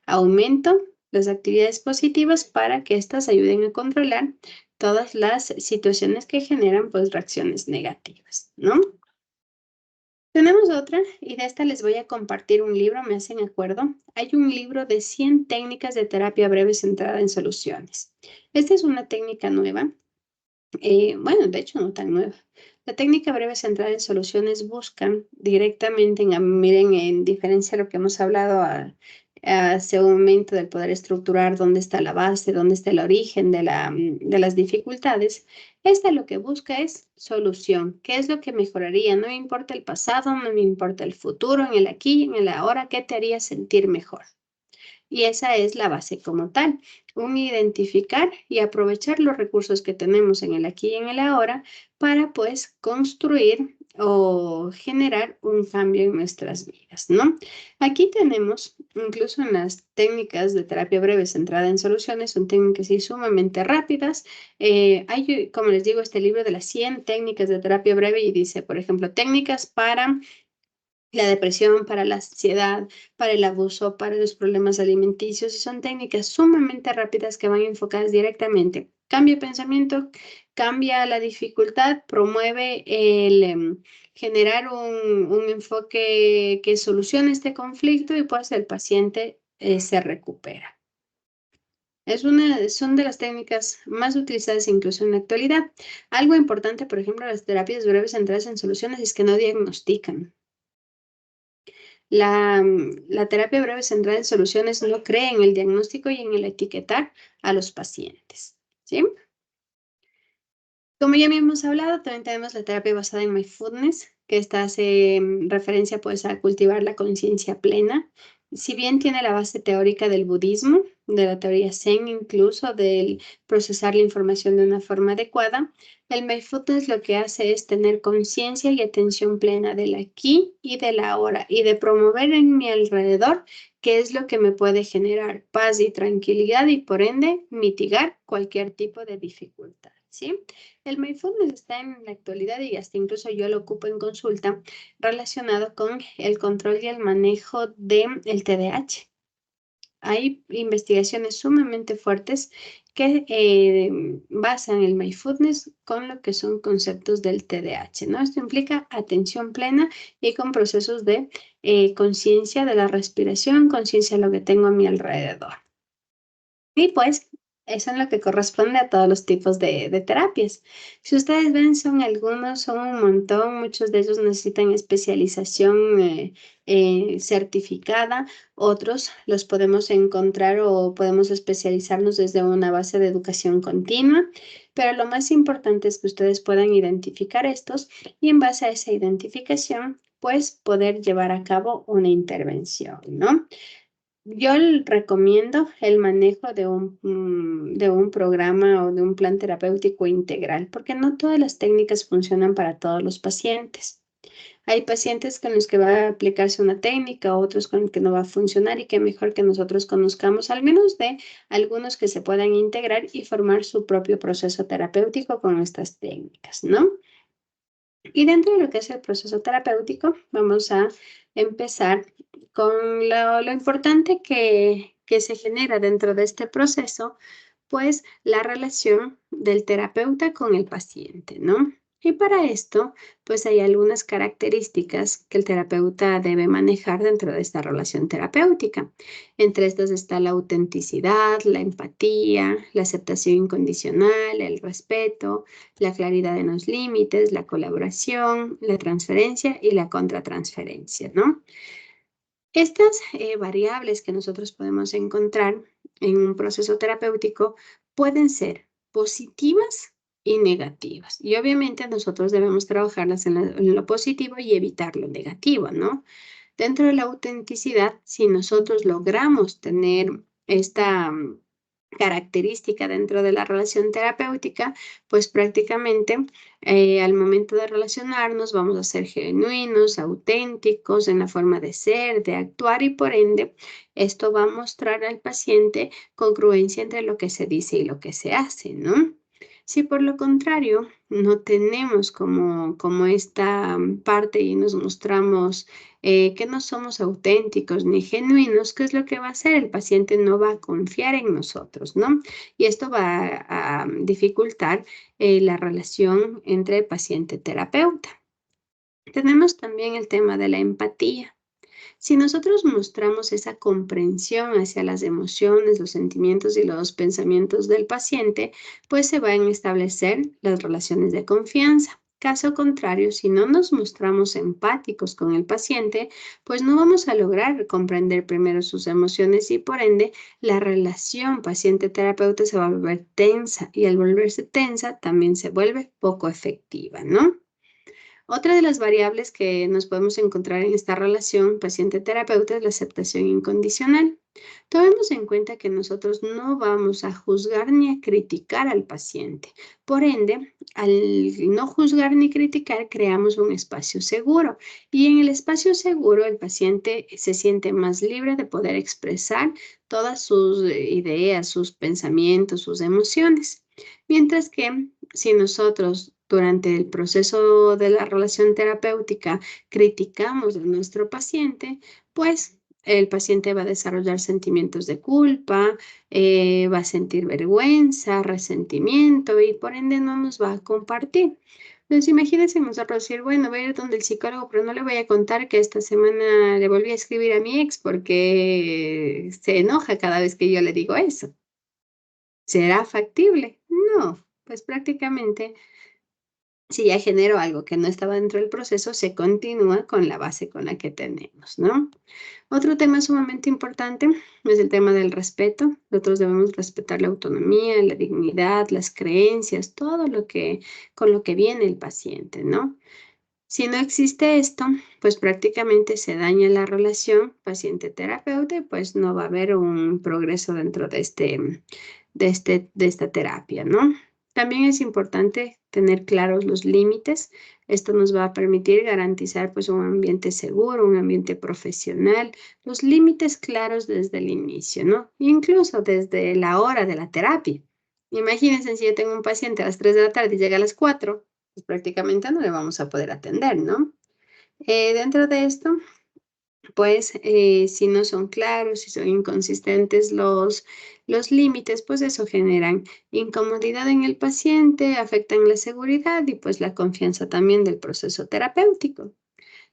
Aumento las actividades positivas para que éstas ayuden a controlar todas las situaciones que generan pues reacciones negativas, ¿no? Tenemos otra y de esta les voy a compartir un libro, me hacen acuerdo. Hay un libro de 100 técnicas de terapia breve centrada en soluciones. Esta es una técnica nueva. Bueno, de hecho no tan nueva. La técnica breve centrada en soluciones busca directamente, miren, en diferencia a lo que hemos hablado hace un momento del poder estructurar dónde está la base, dónde está el origen de las dificultades. Esta lo que busca es solución. ¿Qué es lo que mejoraría? No me importa el pasado, no me importa el futuro, en el aquí, en el ahora, ¿qué te haría sentir mejor? Y esa es la base como tal, un identificar y aprovechar los recursos que tenemos en el aquí y en el ahora para pues construir o generar un cambio en nuestras vidas, ¿no? Aquí tenemos, incluso en las técnicas de terapia breve centrada en soluciones, son técnicas sí, sumamente rápidas. Hay, como les digo, este libro de las 100 técnicas de terapia breve y dice, por ejemplo, técnicas para la depresión, para la ansiedad, para el abuso, para los problemas alimenticios, y son técnicas sumamente rápidas que van enfocadas directamente. Cambia el pensamiento, cambia la dificultad, promueve el generar un enfoque que solucione este conflicto y pues el paciente se recupera. Son de las técnicas más utilizadas incluso en la actualidad. Algo importante, por ejemplo, las terapias breves centradas en soluciones es que no diagnostican. La terapia breve centrada en soluciones no cree en el diagnóstico y en el etiquetar a los pacientes, ¿sí? Como ya habíamos hablado, también tenemos la terapia basada en mindfulness, que esta hace referencia pues a cultivar la conciencia plena. Si bien tiene la base teórica del budismo, de la teoría Zen, incluso del procesar la información de una forma adecuada, el mindfulness lo que hace es tener conciencia y atención plena del aquí y del ahora y de promover en mi alrededor qué es lo que me puede generar paz y tranquilidad y por ende mitigar cualquier tipo de dificultad, ¿sí? El mindfulness está en la actualidad y hasta incluso yo lo ocupo en consulta relacionado con el control y el manejo del TDAH. Hay investigaciones sumamente fuertes que basan el mindfulness con lo que son conceptos del TDAH, ¿no? Esto implica atención plena y con procesos de conciencia de la respiración, conciencia de lo que tengo a mi alrededor. Y pues eso es lo que corresponde a todos los tipos de terapias. Si ustedes ven, son algunos, son un montón, muchos de ellos necesitan especialización certificada, otros los podemos encontrar o podemos especializarnos desde una base de educación continua, pero lo más importante es que ustedes puedan identificar estos y en base a esa identificación, pues poder llevar a cabo una intervención, ¿no? Yo recomiendo el manejo de un programa o de un plan terapéutico integral, porque no todas las técnicas funcionan para todos los pacientes. Hay pacientes con los que va a aplicarse una técnica, otros con los que no va a funcionar y que mejor que nosotros conozcamos al menos de algunos que se puedan integrar y formar su propio proceso terapéutico con estas técnicas, ¿no? Y dentro de lo que es el proceso terapéutico, vamos a empezar con lo importante que se genera dentro de este proceso, pues la relación del terapeuta con el paciente, ¿no? Y para esto, pues hay algunas características que el terapeuta debe manejar dentro de esta relación terapéutica. Entre estas está la autenticidad, la empatía, la aceptación incondicional, el respeto, la claridad en los límites, la colaboración, la transferencia y la contratransferencia, ¿no? Estas variables que nosotros podemos encontrar en un proceso terapéutico pueden ser positivas y negativas. Y obviamente nosotros debemos trabajarlas en lo positivo y evitar lo negativo, ¿no? Dentro de la autenticidad, si nosotros logramos tener esta característica dentro de la relación terapéutica, pues prácticamente al momento de relacionarnos vamos a ser genuinos, auténticos en la forma de ser, de actuar y por ende esto va a mostrar al paciente congruencia entre lo que se dice y lo que se hace, ¿no? Si por lo contrario no tenemos como esta parte y nos mostramos que no somos auténticos ni genuinos, ¿qué es lo que va a hacer? El paciente no va a confiar en nosotros, ¿no? Y esto va a dificultar la relación entre paciente-terapeuta. Tenemos también el tema de la empatía. Si nosotros mostramos esa comprensión hacia las emociones, los sentimientos y los pensamientos del paciente, pues se van a establecer las relaciones de confianza. Caso contrario, si no nos mostramos empáticos con el paciente, pues no vamos a lograr comprender primero sus emociones y por ende la relación paciente-terapeuta se va a volver tensa y al volverse tensa también se vuelve poco efectiva, ¿no? Otra de las variables que nos podemos encontrar en esta relación paciente-terapeuta es la aceptación incondicional. Tomemos en cuenta que nosotros no vamos a juzgar ni a criticar al paciente. Por ende, al no juzgar ni criticar, creamos un espacio seguro. Y en el espacio seguro, el paciente se siente más libre de poder expresar todas sus ideas, sus pensamientos, sus emociones. Mientras que si nosotros durante el proceso de la relación terapéutica criticamos a nuestro paciente, pues el paciente va a desarrollar sentimientos de culpa, va a sentir vergüenza, resentimiento y por ende no nos va a compartir. Entonces imagínense nosotros decir, bueno, voy a ir donde el psicólogo, pero no le voy a contar que esta semana le volví a escribir a mi ex porque se enoja cada vez que yo le digo eso. ¿Será factible? No, pues prácticamente si ya genero algo que no estaba dentro del proceso, se continúa con la base con la que tenemos, ¿no? Otro tema sumamente importante es el tema del respeto. Nosotros debemos respetar la autonomía, la dignidad, las creencias, todo lo que, con lo que viene el paciente, ¿no? Si no existe esto, pues prácticamente se daña la relación paciente-terapeuta y pues no va a haber un progreso dentro de esta terapia, ¿no? También es importante tener claros los límites. Esto nos va a permitir garantizar pues un ambiente seguro, un ambiente profesional, los límites claros desde el inicio, ¿no? Incluso desde la hora de la terapia. Imagínense si yo tengo un paciente a las 3 de la tarde y llega a las 4, pues prácticamente no le vamos a poder atender, ¿no? Dentro de esto, pues si no son claros, si son inconsistentes los límites, pues eso generan incomodidad en el paciente, afectan la seguridad y pues la confianza también del proceso terapéutico.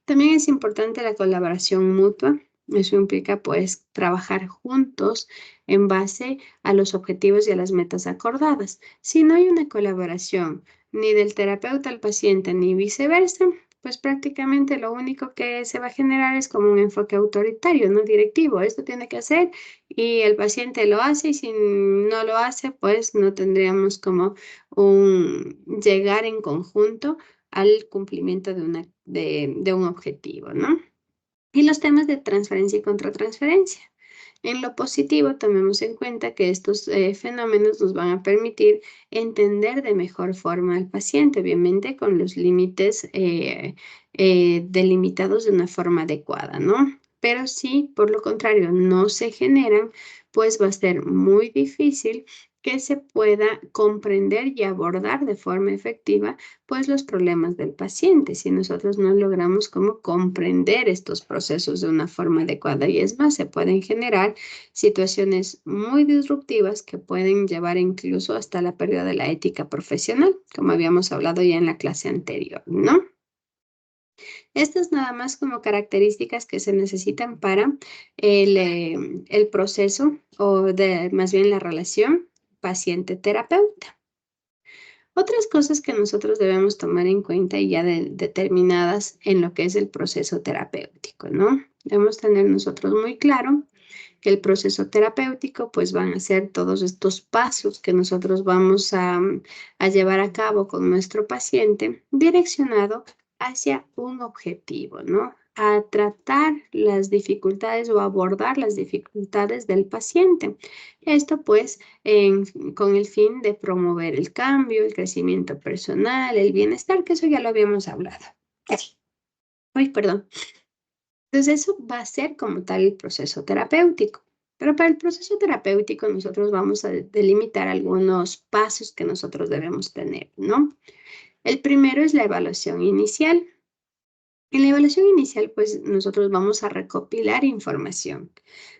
También es importante la colaboración mutua. Eso implica pues trabajar juntos en base a los objetivos y a las metas acordadas. Si no hay una colaboración ni del terapeuta al paciente ni viceversa, pues prácticamente lo único que se va a generar es como un enfoque autoritario, no directivo. Esto tiene que hacer y el paciente lo hace y si no lo hace, pues no tendríamos como un llegar en conjunto al cumplimiento de un objetivo, ¿no? Y los temas de transferencia y contratransferencia. En lo positivo, tomemos en cuenta que estos fenómenos nos van a permitir entender de mejor forma al paciente, obviamente con los límites delimitados de una forma adecuada, ¿no? Pero si, por lo contrario, no se generan, pues va a ser muy difícil que se pueda comprender y abordar de forma efectiva, pues los problemas del paciente, si nosotros no logramos como comprender estos procesos de una forma adecuada. Y es más, se pueden generar situaciones muy disruptivas que pueden llevar incluso hasta la pérdida de la ética profesional, como habíamos hablado ya en la clase anterior, ¿no? Estas nada más como características que se necesitan para el proceso o más bien la relación paciente-terapeuta. Otras cosas que nosotros debemos tomar en cuenta y ya determinadas en lo que es el proceso terapéutico, ¿no? Debemos tener nosotros muy claro que el proceso terapéutico pues van a ser todos estos pasos que nosotros vamos a llevar a cabo con nuestro paciente direccionado hacia un objetivo, ¿no? A tratar las dificultades o abordar las dificultades del paciente. Esto pues con el fin de promover el cambio, el crecimiento personal, el bienestar, que eso ya lo habíamos hablado. Uy, perdón. Entonces eso va a ser como tal el proceso terapéutico. Pero para el proceso terapéutico nosotros vamos a delimitar algunos pasos que nosotros debemos tener, ¿no? El primero es la evaluación inicial. En la evaluación inicial, pues nosotros vamos a recopilar información,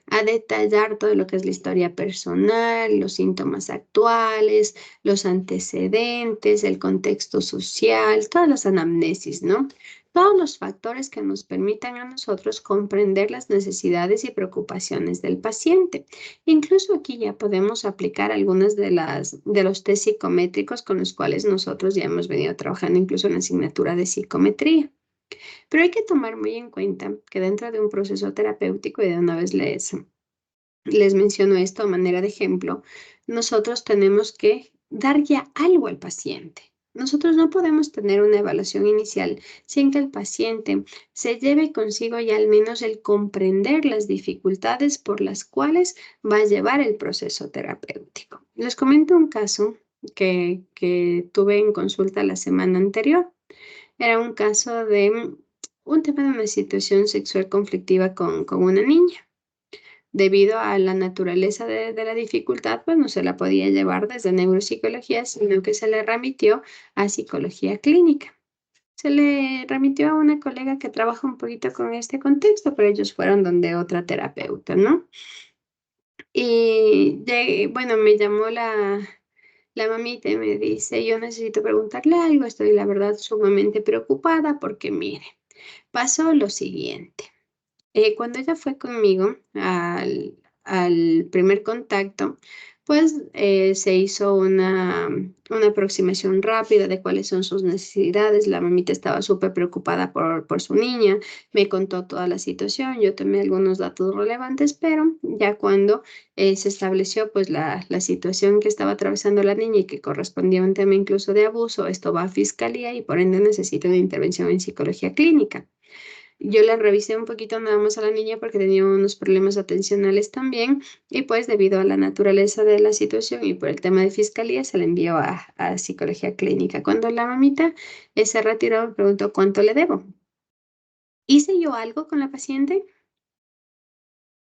a detallar todo lo que es la historia personal, los síntomas actuales, los antecedentes, el contexto social, todas las anamnesis, ¿no? Todos los factores que nos permitan a nosotros comprender las necesidades y preocupaciones del paciente. Incluso aquí ya podemos aplicar algunas de los test psicométricos con los cuales nosotros ya hemos venido trabajando incluso en la asignatura de psicometría. Pero hay que tomar muy en cuenta que dentro de un proceso terapéutico, y de una vez les menciono esto a manera de ejemplo, nosotros tenemos que dar ya algo al paciente. Nosotros no podemos tener una evaluación inicial sin que el paciente se lleve consigo ya al menos el comprender las dificultades por las cuales va a llevar el proceso terapéutico. Les comento un caso que tuve en consulta la semana anterior. Era un caso de un tema de una situación sexual conflictiva con una niña. Debido a la naturaleza de la dificultad, pues no se la podía llevar desde neuropsicología, sino que se le remitió a psicología clínica. Se le remitió a una colega que trabaja un poquito con este contexto, pero ellos fueron donde otra terapeuta, ¿no? Y bueno, me llamó la mamita y me dice, yo necesito preguntarle algo, estoy la verdad sumamente preocupada porque mire, pasó lo siguiente. Cuando ella fue conmigo al primer contacto, pues se hizo una aproximación rápida de cuáles son sus necesidades. La mamita estaba súper preocupada por su niña, me contó toda la situación, yo tomé algunos datos relevantes, pero ya cuando se estableció pues la situación que estaba atravesando la niña y que correspondía a un tema incluso de abuso, esto va a fiscalía y por ende necesita una intervención en psicología clínica. Yo la revisé un poquito nada más a la niña porque tenía unos problemas atencionales también y pues debido a la naturaleza de la situación y por el tema de fiscalía se la envió a psicología clínica. Cuando la mamita se retiró me preguntó cuánto le debo. ¿Hice yo algo con la paciente?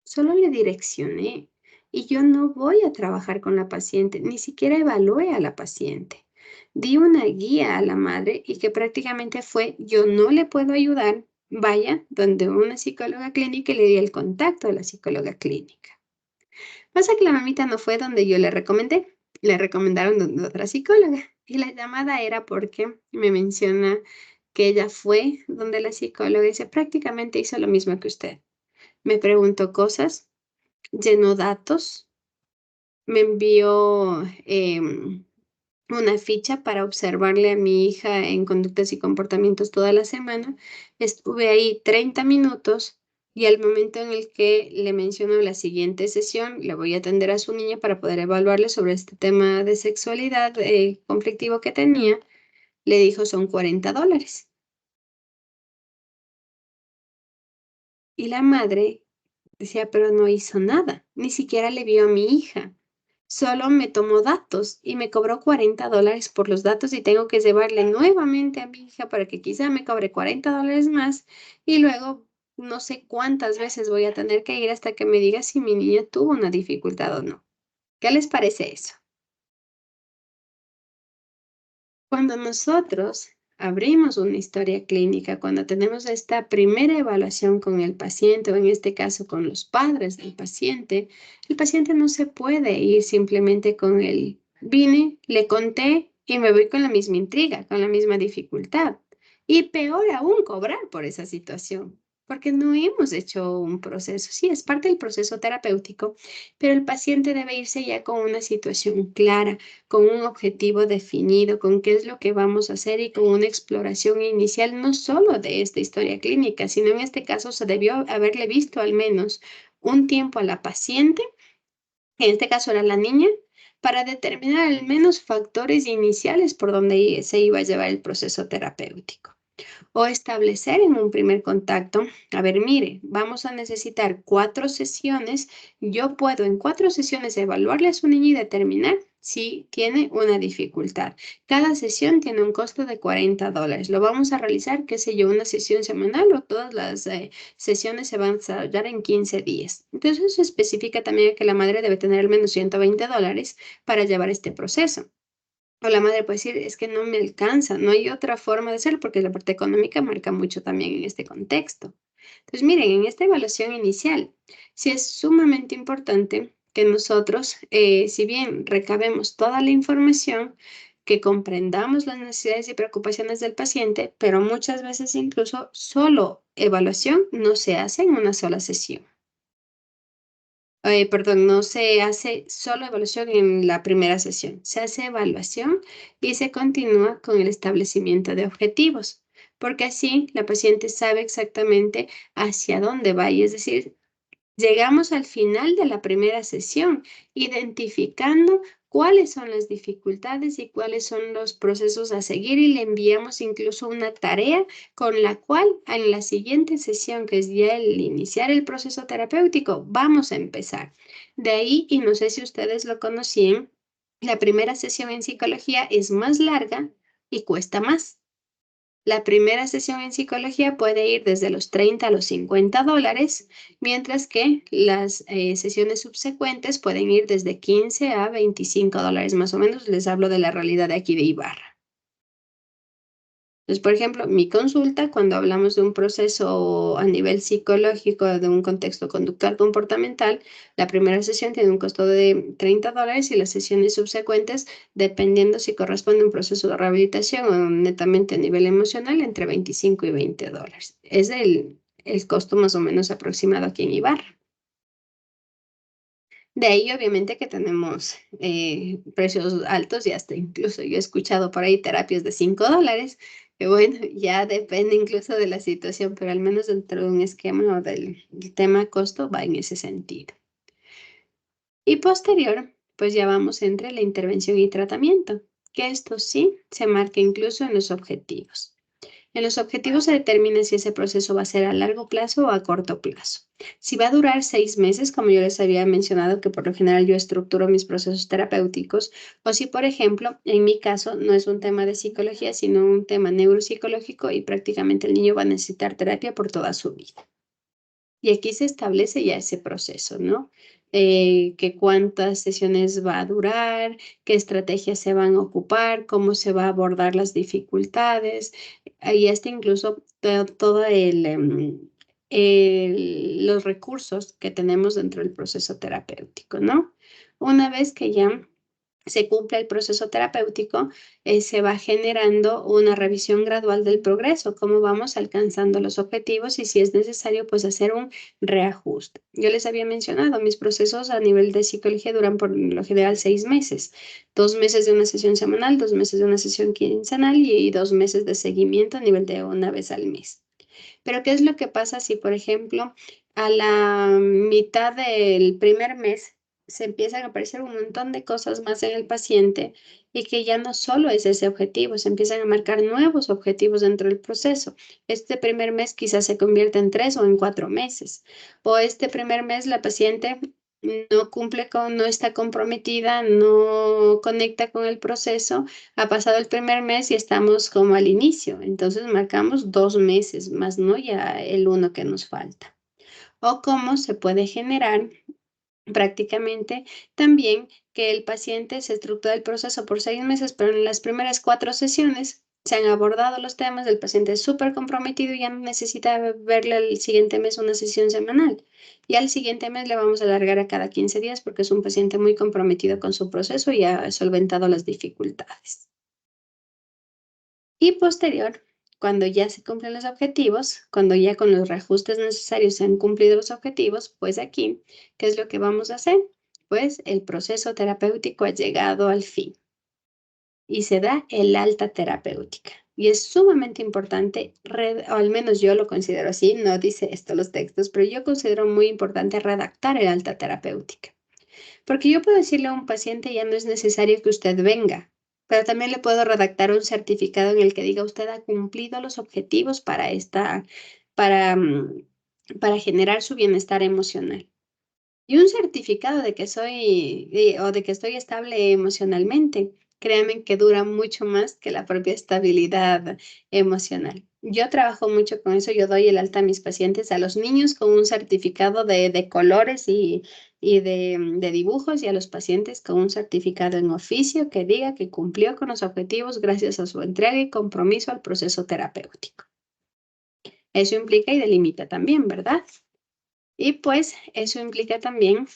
Solo le direccioné y yo no voy a trabajar con la paciente, ni siquiera evalué a la paciente. Di una guía a la madre y que prácticamente fue, yo no le puedo ayudar, vaya donde una psicóloga clínica y le di el contacto de la psicóloga clínica. Pasa que la mamita no fue donde yo le recomendé, le recomendaron donde otra psicóloga y la llamada era porque me menciona que ella fue donde la psicóloga y dice prácticamente hizo lo mismo que usted. Me preguntó cosas, llenó datos, me envió una ficha para observarle a mi hija en conductas y comportamientos toda la semana. Estuve ahí 30 minutos y al momento en el que le menciono la siguiente sesión, le voy a atender a su niña para poder evaluarle sobre este tema de sexualidad conflictivo que tenía, le dijo son $40. Y la madre decía, pero no hizo nada, ni siquiera le vio a mi hija. Solo me tomó datos y me cobró $40 por los datos y tengo que llevarle nuevamente a mi hija para que quizá me cobre $40 más y luego no sé cuántas veces voy a tener que ir hasta que me diga si mi niña tuvo una dificultad o no. ¿Qué les parece eso? Cuando nosotros abrimos una historia clínica, cuando tenemos esta primera evaluación con el paciente o en este caso con los padres del paciente, el paciente no se puede ir simplemente con el vine, le conté y me voy con la misma intriga, con la misma dificultad. Y peor aún, cobrar por esa situación, porque no hemos hecho un proceso. Sí, es parte del proceso terapéutico, pero el paciente debe irse ya con una situación clara, con un objetivo definido, con qué es lo que vamos a hacer y con una exploración inicial no solo de esta historia clínica, sino en este caso se debió haberle visto al menos un tiempo a la paciente, en este caso era la niña, para determinar al menos factores iniciales por donde se iba a llevar el proceso terapéutico. O establecer en un primer contacto, a ver, mire, vamos a necesitar 4 sesiones. Yo puedo en 4 sesiones evaluarle a su niña y determinar si tiene una dificultad. Cada sesión tiene un costo de $40. Lo vamos a realizar, qué sé yo, una sesión semanal o todas las sesiones se van a desarrollar en 15 días. Entonces eso especifica también que la madre debe tener al menos $120 para llevar este proceso. O la madre puede decir, es que no me alcanza, no hay otra forma de hacerlo porque la parte económica marca mucho también en este contexto. Entonces, miren, en esta evaluación inicial, sí es sumamente importante que nosotros, si bien recabemos toda la información, que comprendamos las necesidades y preocupaciones del paciente, pero muchas veces incluso solo evaluación no se hace en una sola sesión. Perdón, no se hace solo evaluación en la primera sesión, se hace evaluación y se continúa con el establecimiento de objetivos, porque así la paciente sabe exactamente hacia dónde va y es decir, llegamos al final de la primera sesión identificando cuáles son las dificultades y cuáles son los procesos a seguir y le enviamos incluso una tarea con la cual en la siguiente sesión, que es ya el iniciar el proceso terapéutico, vamos a empezar. De ahí, y no sé si ustedes lo conocían, la primera sesión en psicología es más larga y cuesta más. La primera sesión en psicología puede ir desde los 30 a los $50, mientras que las sesiones subsecuentes pueden ir desde 15 a $25 más o menos. Les hablo de la realidad de aquí de Ibarra. Entonces, por ejemplo, mi consulta, cuando hablamos de un proceso a nivel psicológico, de un contexto conductual comportamental, la primera sesión tiene un costo de $30 y las sesiones subsecuentes, dependiendo si corresponde a un proceso de rehabilitación o netamente a nivel emocional, entre $25 y $20. Es el costo más o menos aproximado aquí en Ibarra. De ahí, obviamente, que tenemos precios altos y hasta incluso yo he escuchado por ahí terapias de $5, que bueno, ya depende incluso de la situación, pero al menos dentro de un esquema o del tema costo va en ese sentido. Y posterior, pues ya vamos entre la intervención y tratamiento, que esto sí se marca incluso en los objetivos. En los objetivos se determina si ese proceso va a ser a largo plazo o a corto plazo. Si va a durar 6 meses, como yo les había mencionado, que por lo general yo estructuro mis procesos terapéuticos, o si, por ejemplo, en mi caso no es un tema de psicología, sino un tema neuropsicológico y prácticamente el niño va a necesitar terapia por toda su vida. Y aquí se establece ya ese proceso, ¿no? Que cuántas sesiones va a durar, qué estrategias se van a ocupar, cómo se va a abordar las dificultades. Ahí está incluso todo los recursos que tenemos dentro del proceso terapéutico, ¿no? Una vez que ya se cumple el proceso terapéutico, se va generando una revisión gradual del progreso, cómo vamos alcanzando los objetivos y si es necesario, pues hacer un reajuste. Yo les había mencionado, mis procesos a nivel de psicología duran por lo general 6 meses, 2 meses de una sesión semanal, 2 meses de una sesión quincenal y 2 meses de seguimiento a nivel de una vez al mes. Pero, ¿qué es lo que pasa si, por ejemplo, a la mitad del primer mes se empiezan a aparecer un montón de cosas más en el paciente y que ya no solo es ese objetivo, se empiezan a marcar nuevos objetivos dentro del proceso? Este primer mes quizás se convierte en 3 o en 4 meses. O este primer mes la paciente no cumple no está comprometida, no conecta con el proceso. Ha pasado el primer mes y estamos como al inicio. Entonces marcamos 2 meses, más no ya el 1 que nos falta. O cómo se puede generar prácticamente también que el paciente se estructura el proceso por 6 meses, pero en las primeras 4 sesiones se han abordado los temas, el paciente es súper comprometido y ya no necesita verle el siguiente mes una sesión semanal. Y al siguiente mes le vamos a alargar a cada 15 días porque es un paciente muy comprometido con su proceso y ha solventado las dificultades. Y posterior, cuando ya se cumplen los objetivos, cuando ya con los reajustes necesarios se han cumplido los objetivos, pues aquí, ¿qué es lo que vamos a hacer? Pues el proceso terapéutico ha llegado al fin y se da el alta terapéutica. Y es sumamente importante, o al menos yo lo considero así, no dice esto los textos, pero yo considero muy importante redactar el alta terapéutica. Porque yo puedo decirle a un paciente, ya no es necesario que usted venga, pero también le puedo redactar un certificado en el que diga usted ha cumplido los objetivos para generar su bienestar emocional. Y un certificado de que o de que estoy estable emocionalmente, créanme que dura mucho más que la propia estabilidad emocional. Yo trabajo mucho con eso, yo doy el alta a mis pacientes, a los niños con un certificado de colores y de dibujos y a los pacientes con un certificado en oficio que diga que cumplió con los objetivos gracias a su entrega y compromiso al proceso terapéutico. Eso implica y delimita también, ¿verdad? Y pues eso implica también,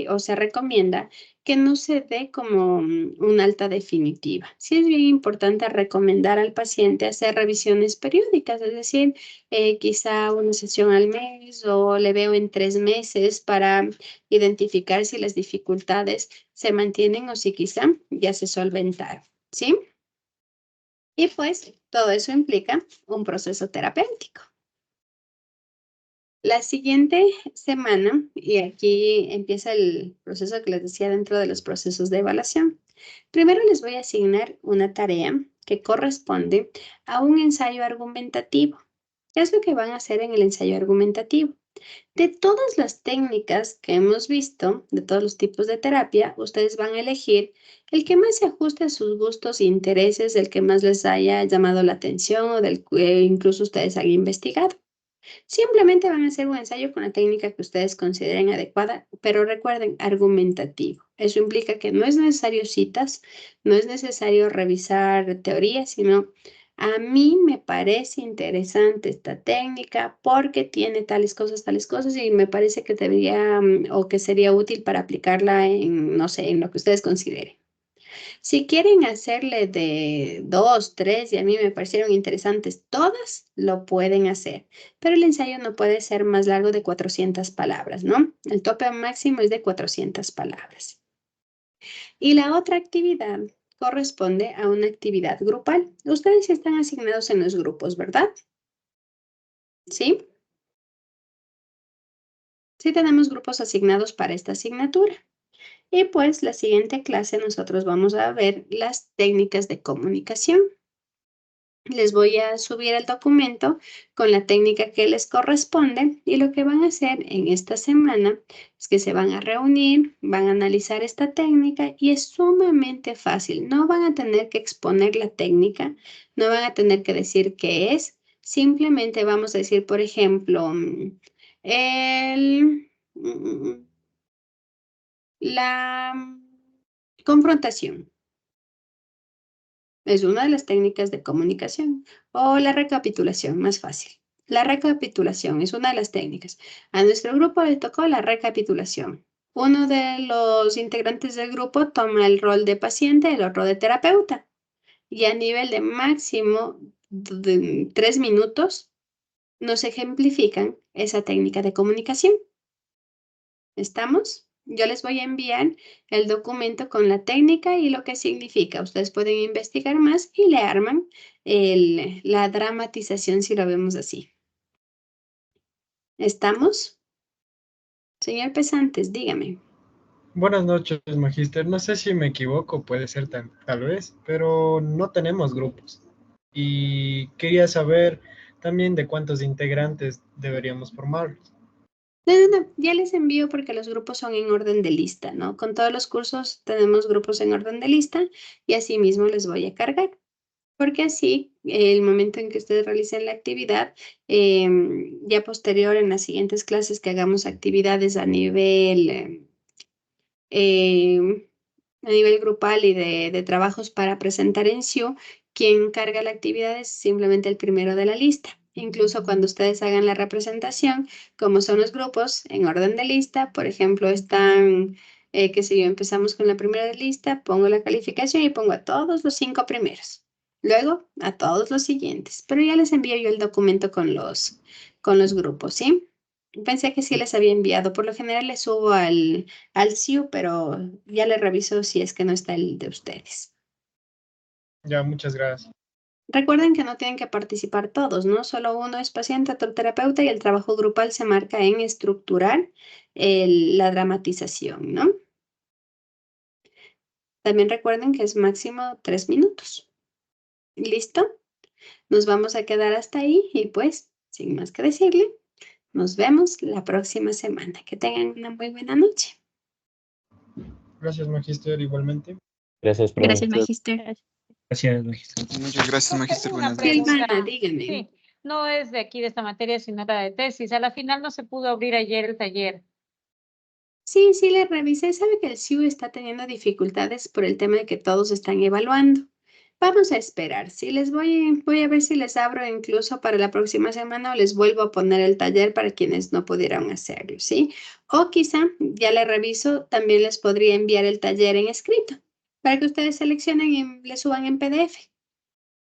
o se recomienda, que no se dé como una alta definitiva. Sí es bien importante recomendar al paciente hacer revisiones periódicas, es decir, quizá una sesión al mes o le veo en 3 meses para identificar si las dificultades se mantienen o si quizá ya se solventaron, ¿sí? Y pues todo eso implica un proceso terapéutico. La siguiente semana, y aquí empieza el proceso que les decía dentro de los procesos de evaluación. Primero les voy a asignar una tarea que corresponde a un ensayo argumentativo. ¿Qué es lo que van a hacer en el ensayo argumentativo? De todas las técnicas que hemos visto, de todos los tipos de terapia, ustedes van a elegir el que más se ajuste a sus gustos e intereses, el que más les haya llamado la atención o del que incluso ustedes han investigado. Simplemente van a hacer un ensayo con la técnica que ustedes consideren adecuada, pero recuerden, argumentativo. Eso implica que no es necesario citas, no es necesario revisar teorías, sino a mí me parece interesante esta técnica porque tiene tales cosas, y me parece que debería o que sería útil para aplicarla en, no sé, en lo que ustedes consideren. Si quieren hacerle de 2, 3 y a mí me parecieron interesantes todas, lo pueden hacer. Pero el ensayo no puede ser más largo de 400 palabras, ¿no? El tope máximo es de 400 palabras. Y la otra actividad corresponde a una actividad grupal. Ustedes están asignados en los grupos, ¿verdad? ¿Sí? Sí tenemos grupos asignados para esta asignatura. Y pues la siguiente clase nosotros vamos a ver las técnicas de comunicación. Les voy a subir el documento con la técnica que les corresponde y lo que van a hacer en esta semana es que se van a reunir, van a analizar esta técnica y es sumamente fácil. No van a tener que exponer la técnica, no van a tener que decir qué es. Simplemente vamos a decir, por ejemplo, la confrontación. Es una de las técnicas de comunicación. O la recapitulación, más fácil. La recapitulación es una de las técnicas. A nuestro grupo le tocó la recapitulación. Uno de los integrantes del grupo toma el rol de paciente, el otro de terapeuta. Y a nivel de máximo de 3 minutos nos ejemplifican esa técnica de comunicación. ¿Estamos? Yo les voy a enviar el documento con la técnica y lo que significa. Ustedes pueden investigar más y le arman la dramatización si lo vemos así. ¿Estamos? Señor Pesantes, dígame. Buenas noches, magíster. No sé si me equivoco, puede ser tal vez, pero no tenemos grupos. Y quería saber también de cuántos integrantes deberíamos formarlos. No, ya les envío porque los grupos son en orden de lista, ¿no? Con todos los cursos tenemos grupos en orden de lista y así mismo les voy a cargar. Porque así, el momento en que ustedes realicen la actividad, ya posterior en las siguientes clases que hagamos actividades a nivel grupal y de trabajos para presentar en SIU, quien carga la actividad es simplemente el primero de la lista. Incluso cuando ustedes hagan la representación, como son los grupos en orden de lista, por ejemplo, están, qué sé yo, empezamos con la primera de lista, pongo la calificación y pongo a todos los 5 primeros. Luego a todos los siguientes. Pero ya les envío yo el documento con los grupos, ¿sí? Pensé que sí les había enviado. Por lo general les subo al SIU, pero ya le reviso si es que no está el de ustedes. Ya, muchas gracias. Recuerden que no tienen que participar todos, ¿no? Solo uno es paciente, otro terapeuta y el trabajo grupal se marca en estructurar la dramatización, ¿no? También recuerden que es máximo 3 minutos. ¿Listo? Nos vamos a quedar hasta ahí y pues, sin más que decirle, nos vemos la próxima semana. Que tengan una muy buena noche. Gracias, magíster, igualmente. Gracias, profe. Gracias, Magister. Gracias, magíster. Muchas gracias, magíster. Una Buenas noches. Silvana, pregunta. díganme. Sí, no es de aquí de esta materia, sino la de tesis. A la final no se pudo abrir ayer el taller. Sí, sí, le revisé. Sabe que el SIU está teniendo dificultades por el tema de que todos están evaluando. Vamos a esperar. Sí, voy a ver si les abro incluso para la próxima semana o les vuelvo a poner el taller para quienes no pudieron hacerlo, ¿sí? O quizá, ya le reviso, también les podría enviar el taller en escrito para que ustedes seleccionen y le suban en PDF.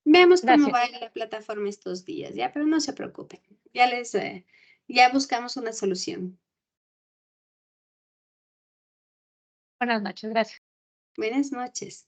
Veamos cómo va la plataforma estos días, ¿ya? Pero no se preocupen. Ya buscamos una solución. Buenas noches, gracias. Buenas noches.